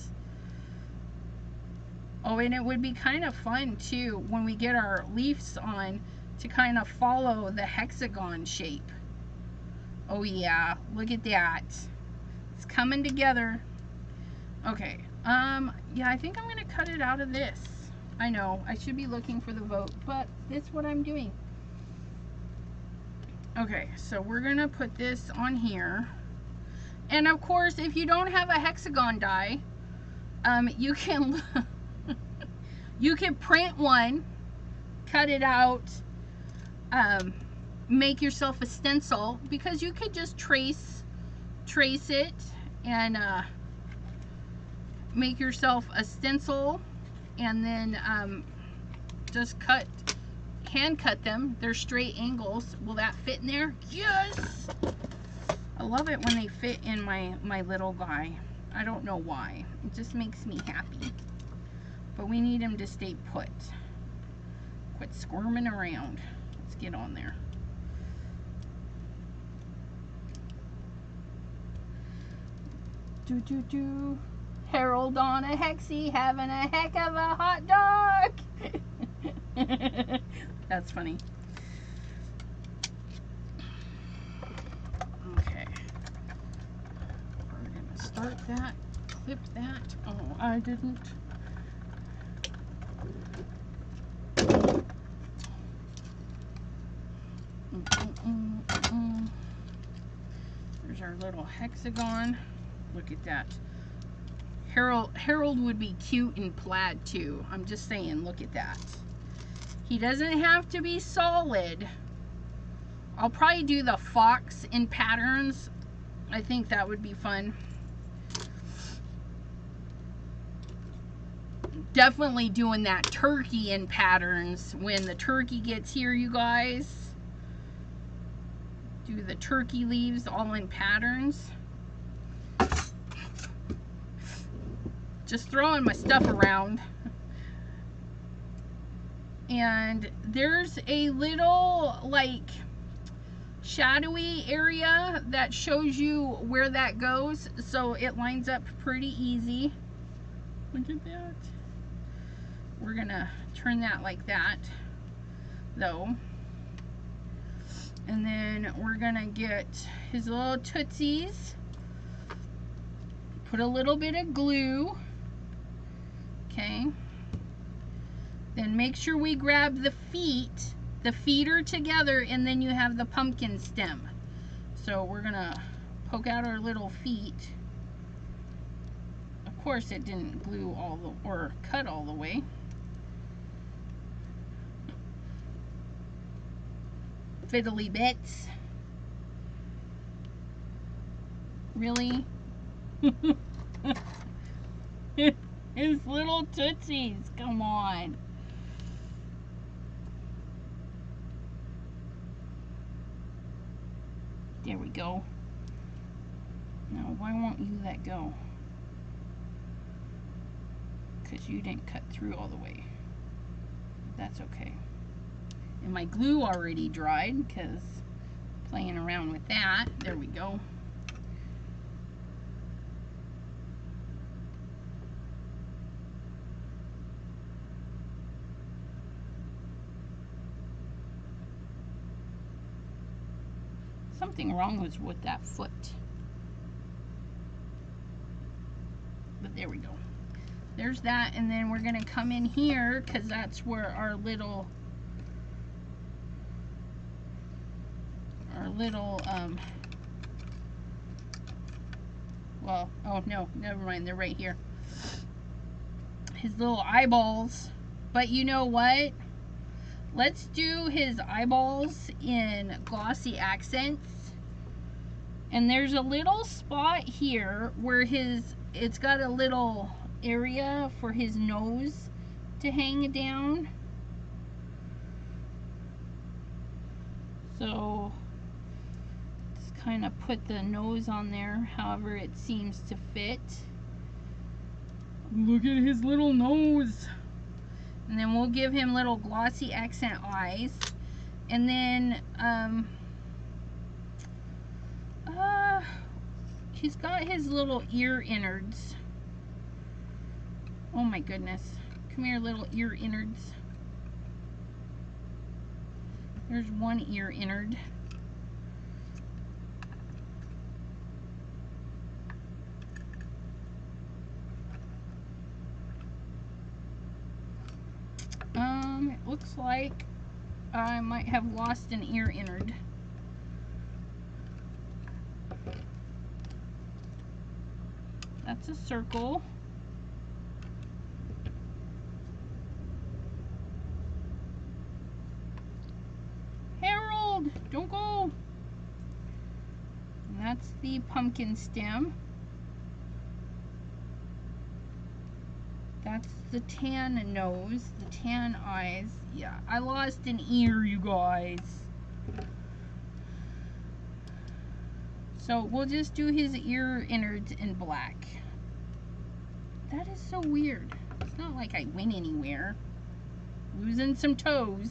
Oh, and it would be kind of fun too when we get our leaves on to kind of follow the hexagon shape. Oh yeah, look at that. It's coming together. Okay, yeah, I think I'm gonna cut it out of this. I know, I should be looking for the vote, but that's what I'm doing. Okay, so we're gonna put this on here. And of course, if you don't have a hexagon die, you can you can print one, cut it out, make yourself a stencil, because you could just trace it and make yourself a stencil, and then just cut hand cut them. They're straight angles. Will that fit in there? Yes! I love it when they fit in my little guy. I don't know why. It just makes me happy. But we need him to stay put. Quit squirming around. Let's get on there. Do. Harold on a hexie having a heck of a hot dog. That's funny. Okay. We're gonna start that. Clip that. Oh, I didn't. There's our little hexagon. Look at that. Harold would be cute in plaid too. I'm just saying, look at that. He doesn't have to be solid. I'll probably do the fox in patterns. I think that would be fun. Definitely doing that turkey in patterns when the turkey gets here, you guys. Do the turkey leaves all in patterns. Just throwing my stuff around. And there's a little like shadowy area that shows you where that goes, so it lines up pretty easy. Look at that. We're gonna turn that like that though, and then we're gonna get his little tootsies, put a little bit of glue. Okay, then make sure we grab the feet. The feet are together, and then you have the pumpkin stem. So we're gonna poke out our little feet. Of course it didn't glue all the, or cut all the way. Fiddly bits. Really? His little tootsies, come on. There we go. Now, why won't you let go? Because you didn't cut through all the way. That's okay. And my glue already dried because playing around with that. There we go. Something wrong was with that foot. But there we go. There's that, and then we're gonna come in here because that's where our little well, oh no, never mind, they're right here. His little eyeballs. But you know what? Let's do his eyeballs in glossy accents. And there's a little spot here where it's got a little area for his nose to hang down. So just kind of put the nose on there however it seems to fit. Look at his little nose. And then we'll give him little glossy accent eyes. And then he's got his little ear innards. Oh my goodness. Come here, little ear innards. There's one ear innard. It looks like I might have lost an ear innard. That's a circle. Harold, don't go. And that's the pumpkin stem. That's the tan nose, the tan eyes. Yeah, I lost an ear, you guys. So we'll just do his ear innards in black. That is so weird. It's not like I went anywhere. Losing some toes.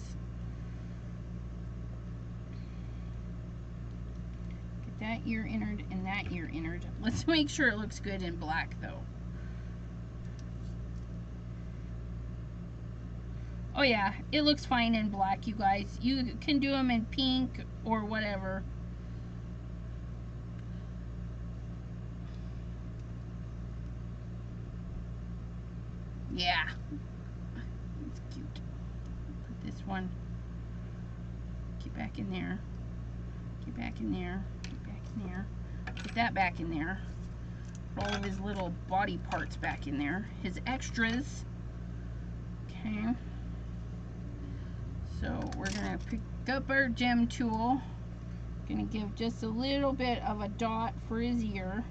Get that ear innard and that ear innard. Let's make sure it looks good in black though. Oh yeah, it looks fine in black, you guys. You can do them in pink or whatever. Yeah. It's cute. Put this one. Get back in there. Get back in there. Get back in there. Put that back in there. Put all of his little body parts back in there. His extras. Okay. So we're going to pick up our gem tool. Going to give just a little bit of a dot for his ear.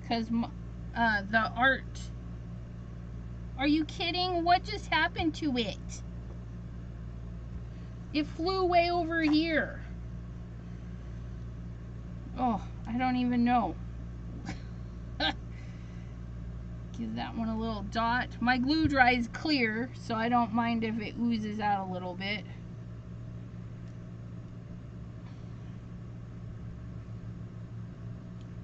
Because the art... Are you kidding? What just happened to it? It flew way over here. Oh, I don't even know. Give that one a little dot. My glue dries clear, so I don't mind if it oozes out a little bit.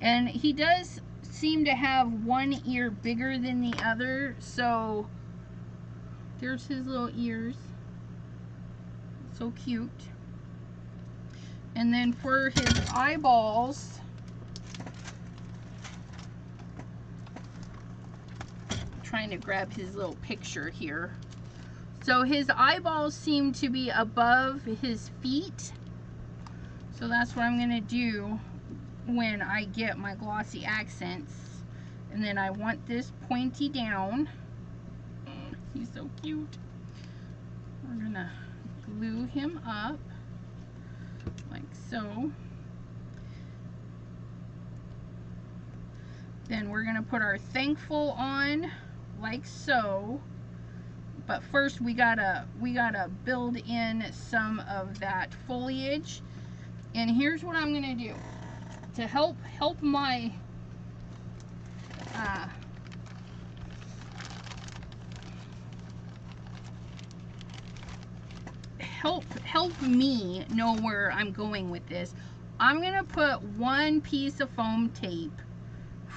And he does seem to have one ear bigger than the other, so there's his little ears. So cute. And then for his eyeballs, I'm trying to grab his little picture here. So his eyeballs seem to be above his feet. So that's what I'm going to do when I get my glossy accents. And then I want this pointy down. He's so cute. We're going to glue him up like so. Then we're going to put our thankful on like so. But first we gotta build in some of that foliage. And here's what I'm gonna do to help my help me know where I'm going with this. I'm gonna put one piece of foam tape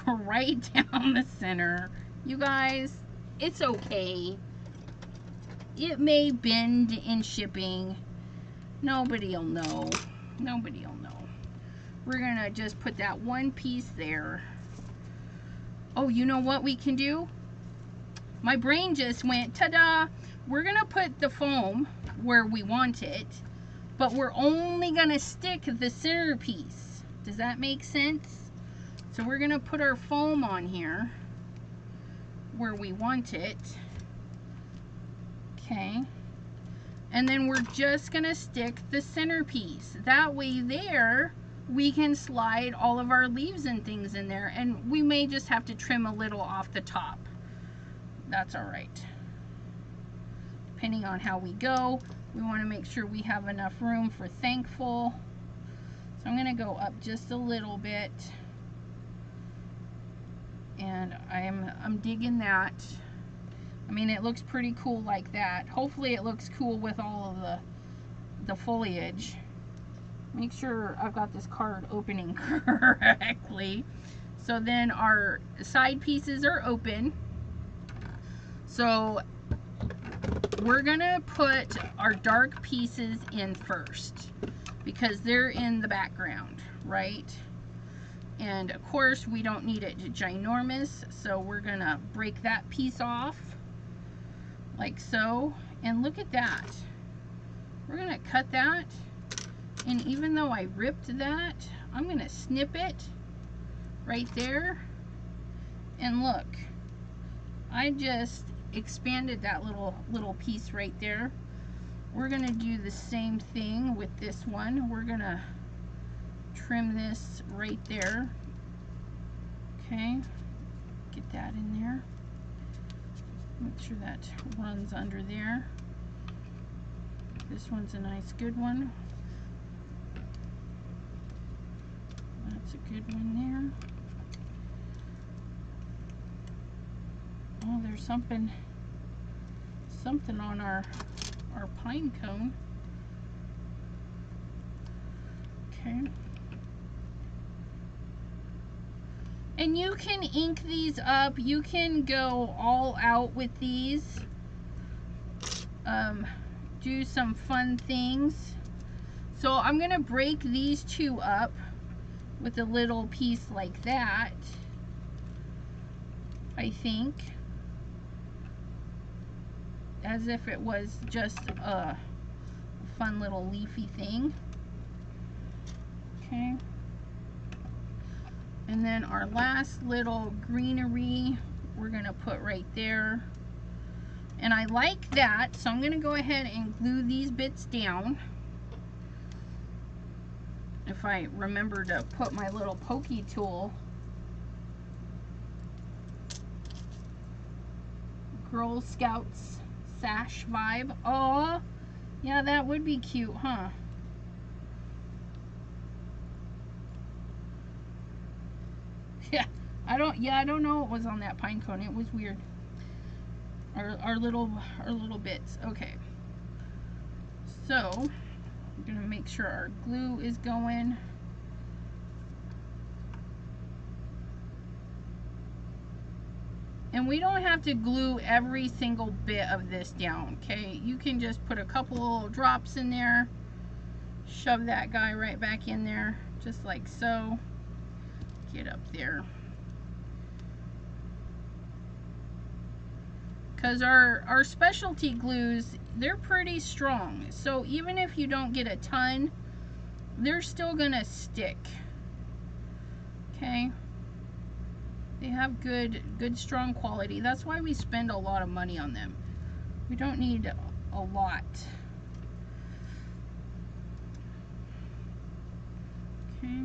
right down the center. You guys, it's okay. It may bend in shipping. Nobody'll know. Nobody'll know. We're gonna just put that one piece there. Oh, you know what we can do? My brain just went, ta-da! We're gonna put the foam where we want it, but we're only gonna stick the centerpiece. Does that make sense? So we're gonna put our foam on here where we want it. Okay. And then we're just gonna stick the centerpiece. That way there, we can slide all of our leaves and things in there, and we may just have to trim a little off the top. That's all right. Depending on how we go, we wanna make sure we have enough room for thankful. So I'm gonna go up just a little bit. And I'm digging that. I mean, it looks pretty cool like that. Hopefully it looks cool with all of the foliage. Make sure I've got this card opening correctly. So then our side pieces are open. So we're gonna put our dark pieces in first because they're in the background, right? And of course we don't need it ginormous, so we're gonna break that piece off like so. And look at that. We're gonna cut that, and even though I ripped that, I'm gonna snip it right there. And look, I just expanded that little piece right there. We're gonna do the same thing with this one. We're gonna trim this right there. Okay, get that in there. Make sure that runs under there. This one's a nice good one. That's a good one there. Oh, there's something on our pine cone. Okay. And you can ink these up. You can go all out with these. Do some fun things. So I'm gonna break these two up with a little piece like that, I think, as if it was just a fun little leafy thing. Okay. And then our last little greenery we're gonna put right there. And I like that, so I'm gonna go ahead and glue these bits down. If I remember to put my little pokey tool. Girl Scouts sash vibe. Oh, yeah, that would be cute, huh? Yeah, I don't know what was on that pine cone. It was weird. Our little bits. Okay. So, I'm gonna make sure our glue is going. And we don't have to glue every single bit of this down, okay? You can just put a couple drops in there, shove that guy right back in there, just like so. Get up there. Because our specialty glues, they're pretty strong. So even if you don't get a ton, they're still gonna stick. Okay? They have good strong quality. That's why we spend a lot of money on them. We don't need a lot. Okay.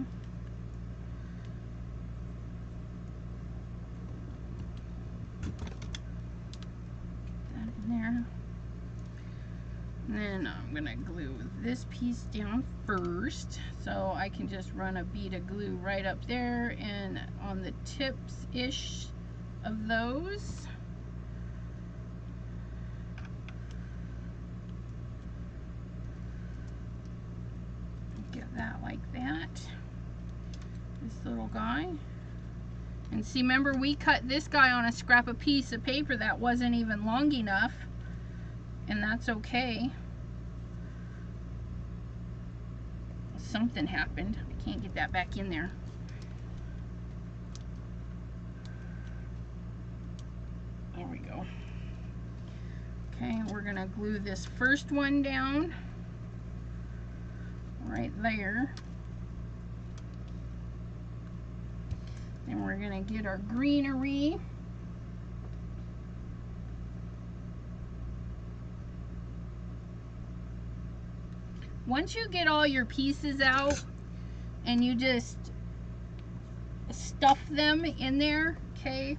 There. And then I'm gonna glue this piece down first, so I can just run a bead of glue right up there and on the tips ish of those. Get that like that. This little guy. And see, remember, we cut this guy on a piece of paper that wasn't even long enough, and that's okay. Something happened. I can't get that back in there. There we go. Okay, we're gonna glue this first one down right there. And we're gonna get our greenery. Once you get all your pieces out and you just stuff them in there, okay,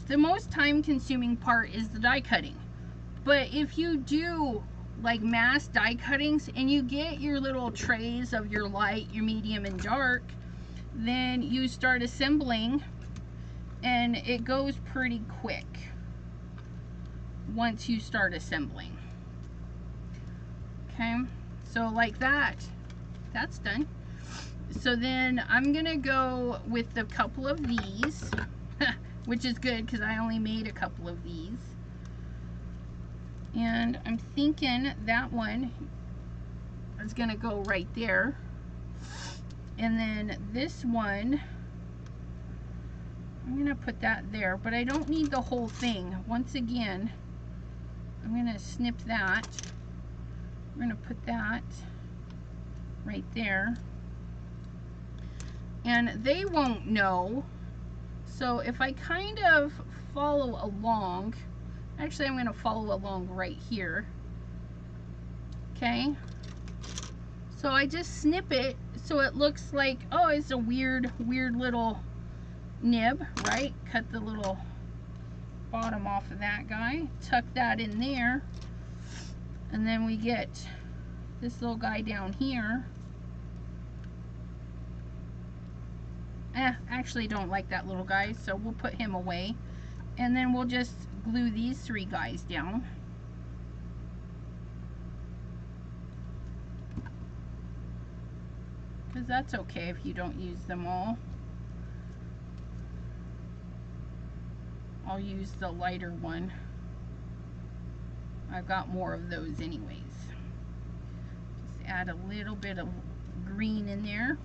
the most time consuming part is the die cutting. But if you do like mass die cuttings and you get your little trays of your light, your medium, and dark, then you start assembling and it goes pretty quick once you start assembling. Okay, so like that, that's done. So then I'm gonna go with a couple of these, which is good because I only made a couple of these. And I'm thinking that one is gonna go right there. And then this one, I'm gonna put that there, but I don't need the whole thing. Once again, I'm gonna snip that. I'm gonna put that right there. And they won't know. So if I kind of follow along, actually I'm gonna follow along right here. Okay. So I just snip it so it looks like, oh, it's a weird little nib, right? Cut the little bottom off of that guy, tuck that in there, and then we get this little guy down here. Actually don't like that little guy, so we'll put him away. And then we'll just glue these three guys down. Because that's okay if you don't use them all. I'll use the lighter one. I've got more of those anyways. Just add a little bit of green in there.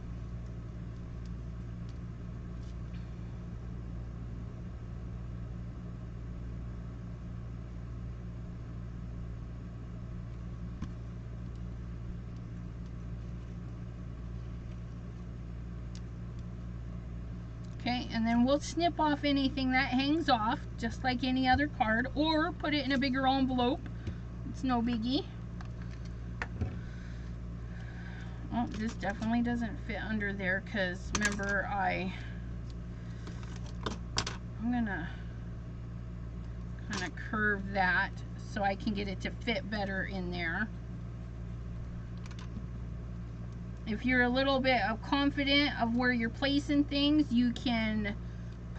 Okay, and then we'll snip off anything that hangs off, just like any other card, or put it in a bigger envelope. It's no biggie. Oh, this definitely doesn't fit under there, because remember I'm gonna kind of curve that so I can get it to fit better in there. If you're a little bit confident of where you're placing things, you can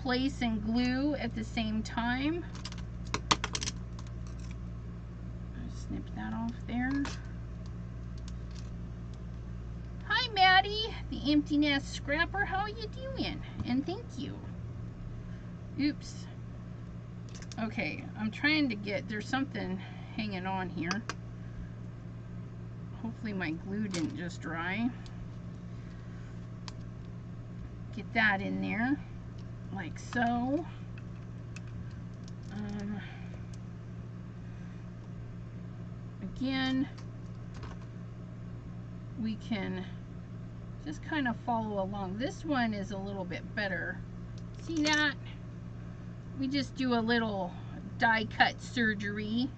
place and glue at the same time. Snip that off there. Hi Maddie, the Empty Nest Scrapper, how are you doing? And thank you. Oops. Okay, I'm trying to get, there's something hanging on here. Hopefully my glue didn't just dry. Get that in there, like so. Again, we can just kind of follow along. This one is a little bit better. See that? We just do a little die cut surgery.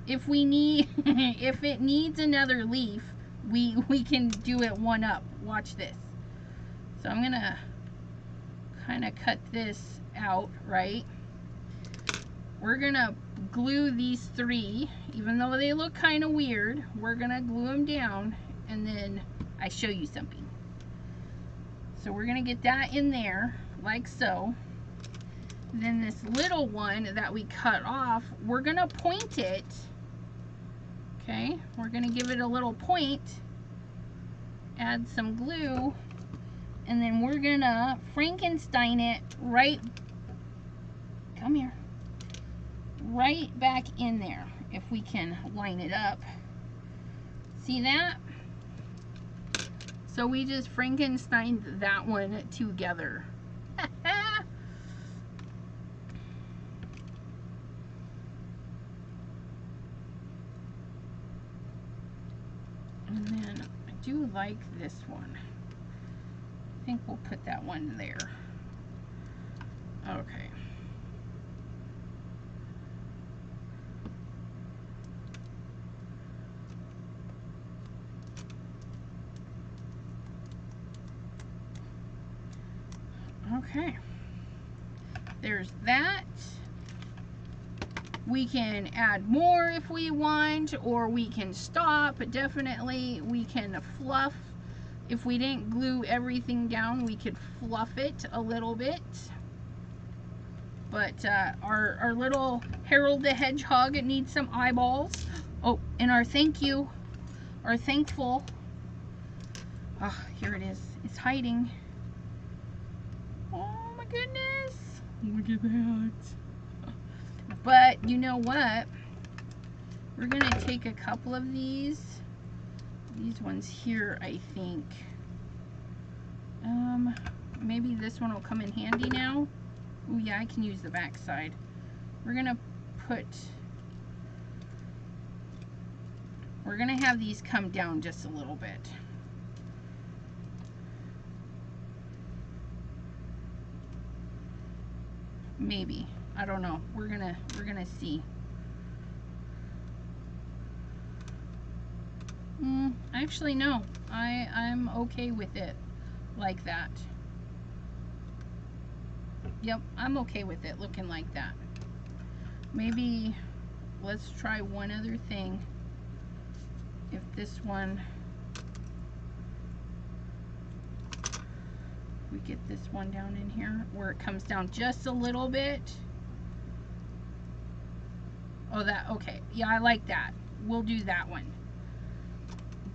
If we need, if it needs another leaf, we can do it one up. Watch this. So I'm gonna kind of cut this out, right? We're gonna glue these three, even though they look kind of weird. We're gonna glue them down, and then I show you something. So we're gonna get that in there, like so. Then this little one that we cut off, we're gonna point it. Okay, we're gonna give it a little point, add some glue, and then we're gonna Frankenstein it right, come here, right back in there, if we can line it up. See that? So we just Frankensteined that one together. And then I do like this one. I think we'll put that one there. Okay. Okay. There's that. We can add more if we want, or we can stop. But definitely we can fluff. If we didn't glue everything down, we could fluff it a little bit. But our little Harold the Hedgehog needs some eyeballs. Oh, and our thank you, our thankful. Oh, here it is. It's hiding. Oh my goodness. Look at that. But you know what? We're going to take a couple of these ones here, I think. Maybe this one will come in handy now. Oh yeah, I can use the back side. We're going to have these come down just a little bit. Maybe. I don't know. We're gonna see. Actually, no. I'm okay with it like that. Yep, I'm okay with it looking like that. Maybe let's try one other thing. If this one, we get this one down in here where it comes down just a little bit. Oh, that, okay. Yeah, I like that. We'll do that one.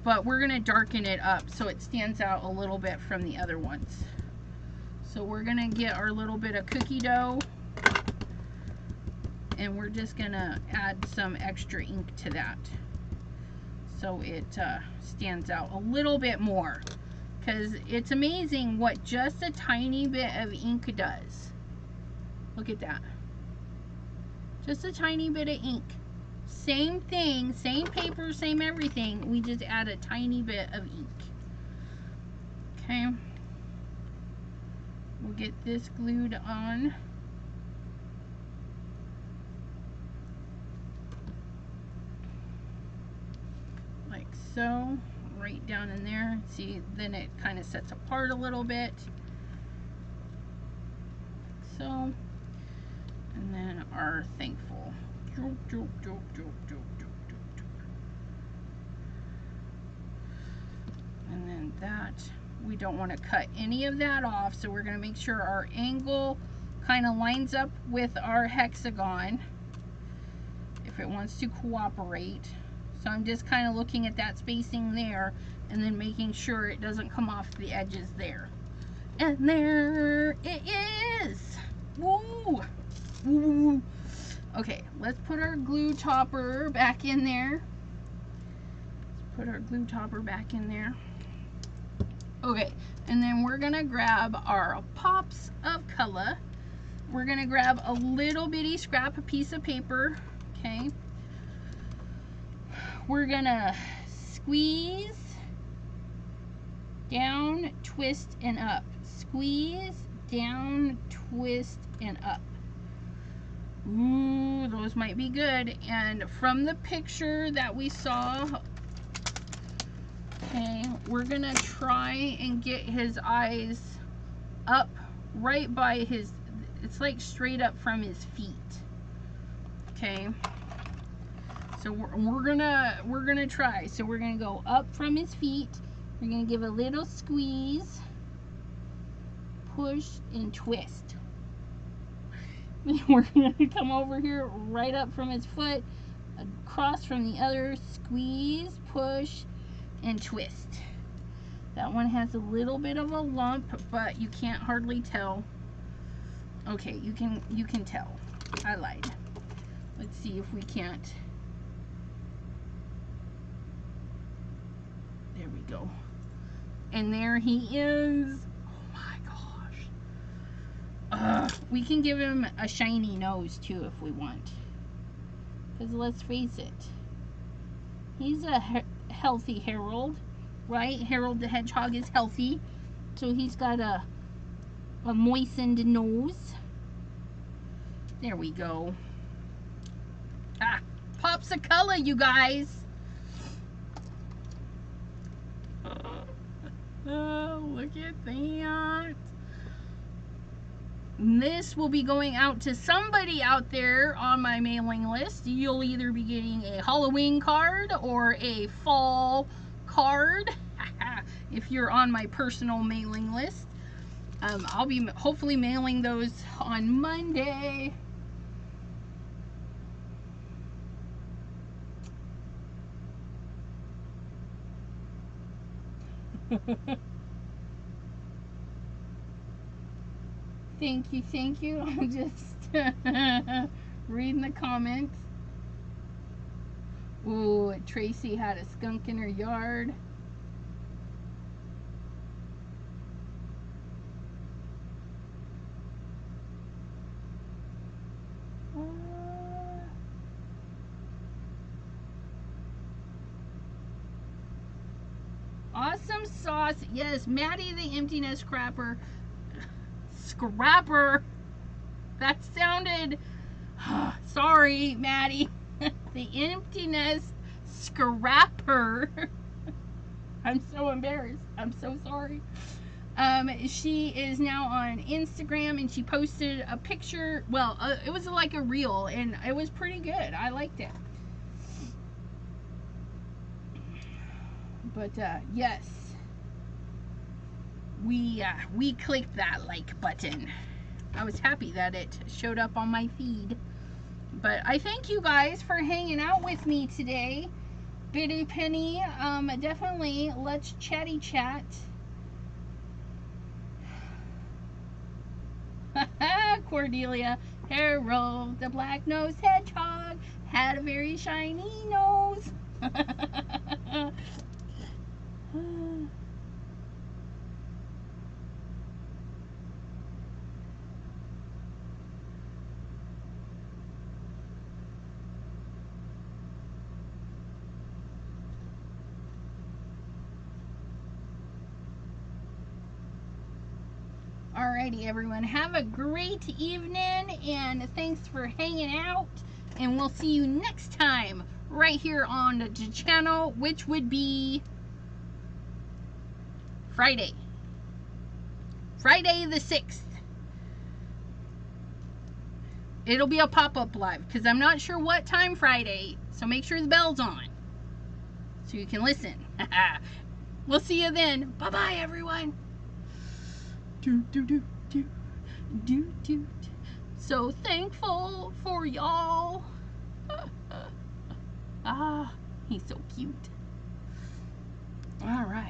But we're gonna darken it up so it stands out a little bit from the other ones. So we're gonna get our little bit of cookie dough, and we're just gonna add some extra ink to that so it stands out a little bit more, because it's amazing what just a tiny bit of ink does. Look at that. Just a tiny bit of ink. Same thing, same paper, same everything. We just add a tiny bit of ink. Okay. We'll get this glued on. Like so. Right down in there. See, then it kind of sets apart a little bit. So. And then our thankful. And then that, we don't want to cut any of that off, so we're going to make sure our angle kind of lines up with our hexagon if it wants to cooperate. So I'm just kind of looking at that spacing there and then making sure it doesn't come off the edges there. And there it is! Woo! Woo! Okay, let's put our glue topper back in there. Let's put our glue topper back in there. Okay, and then we're gonna grab our pops of color. We're gonna grab a little bitty scrap piece of paper. Okay. We're gonna squeeze down, twist, and up. Squeeze down, twist, and up. Ooh, those might be good. And from the picture that we saw, okay, we're gonna try and get his eyes up right by his, it's like straight up from his feet. Okay, so we're gonna try. So we're gonna go up from his feet. We're gonna give a little squeeze, push, and twist. We're going to come over here right up from his foot, across from the other, squeeze, push, and twist. That one has a little bit of a lump, but you can't hardly tell. Okay, you can tell. I lied. Let's see if we can't. There we go. And there he is. We can give him a shiny nose too if we want, because let's face it, he's a healthy Harold, right? Harold the Hedgehog is healthy, so he's got a moistened nose. There we go. Ah, pops of color, you guys. Oh, look at that. This will be going out to somebody out there on my mailing list. You'll either be getting a Halloween card or a fall card if you're on my personal mailing list. I'll be hopefully mailing those on Monday. Thank you. I'm just reading the comments. Ooh, Tracy had a skunk in her yard. Awesome sauce. Yes, Maddie the Empty Nest Scrapper. Scrapper. That sounded... sorry, Maddie. The Empty Nest Scrapper. I'm so embarrassed. I'm so sorry. She is now on Instagram, and she posted a picture. Well, it was like a reel, and it was pretty good. I liked it. But yes, we clicked that like button. I was happy that it showed up on my feed. But I thank you guys for hanging out with me today. Bitty Penny, definitely let's chatty chat. Cordelia, Harold, the black-nosed hedgehog, had a very shiny nose. Alrighty, everyone. Have a great evening, and thanks for hanging out. And we'll see you next time right here on the channel, which would be Friday. Friday the 6th. It'll be a pop-up live because I'm not sure what time Friday, so make sure the bell's on so you can listen. We'll see you then. Bye-bye, everyone. So thankful for y'all. Ah, he's so cute. All right.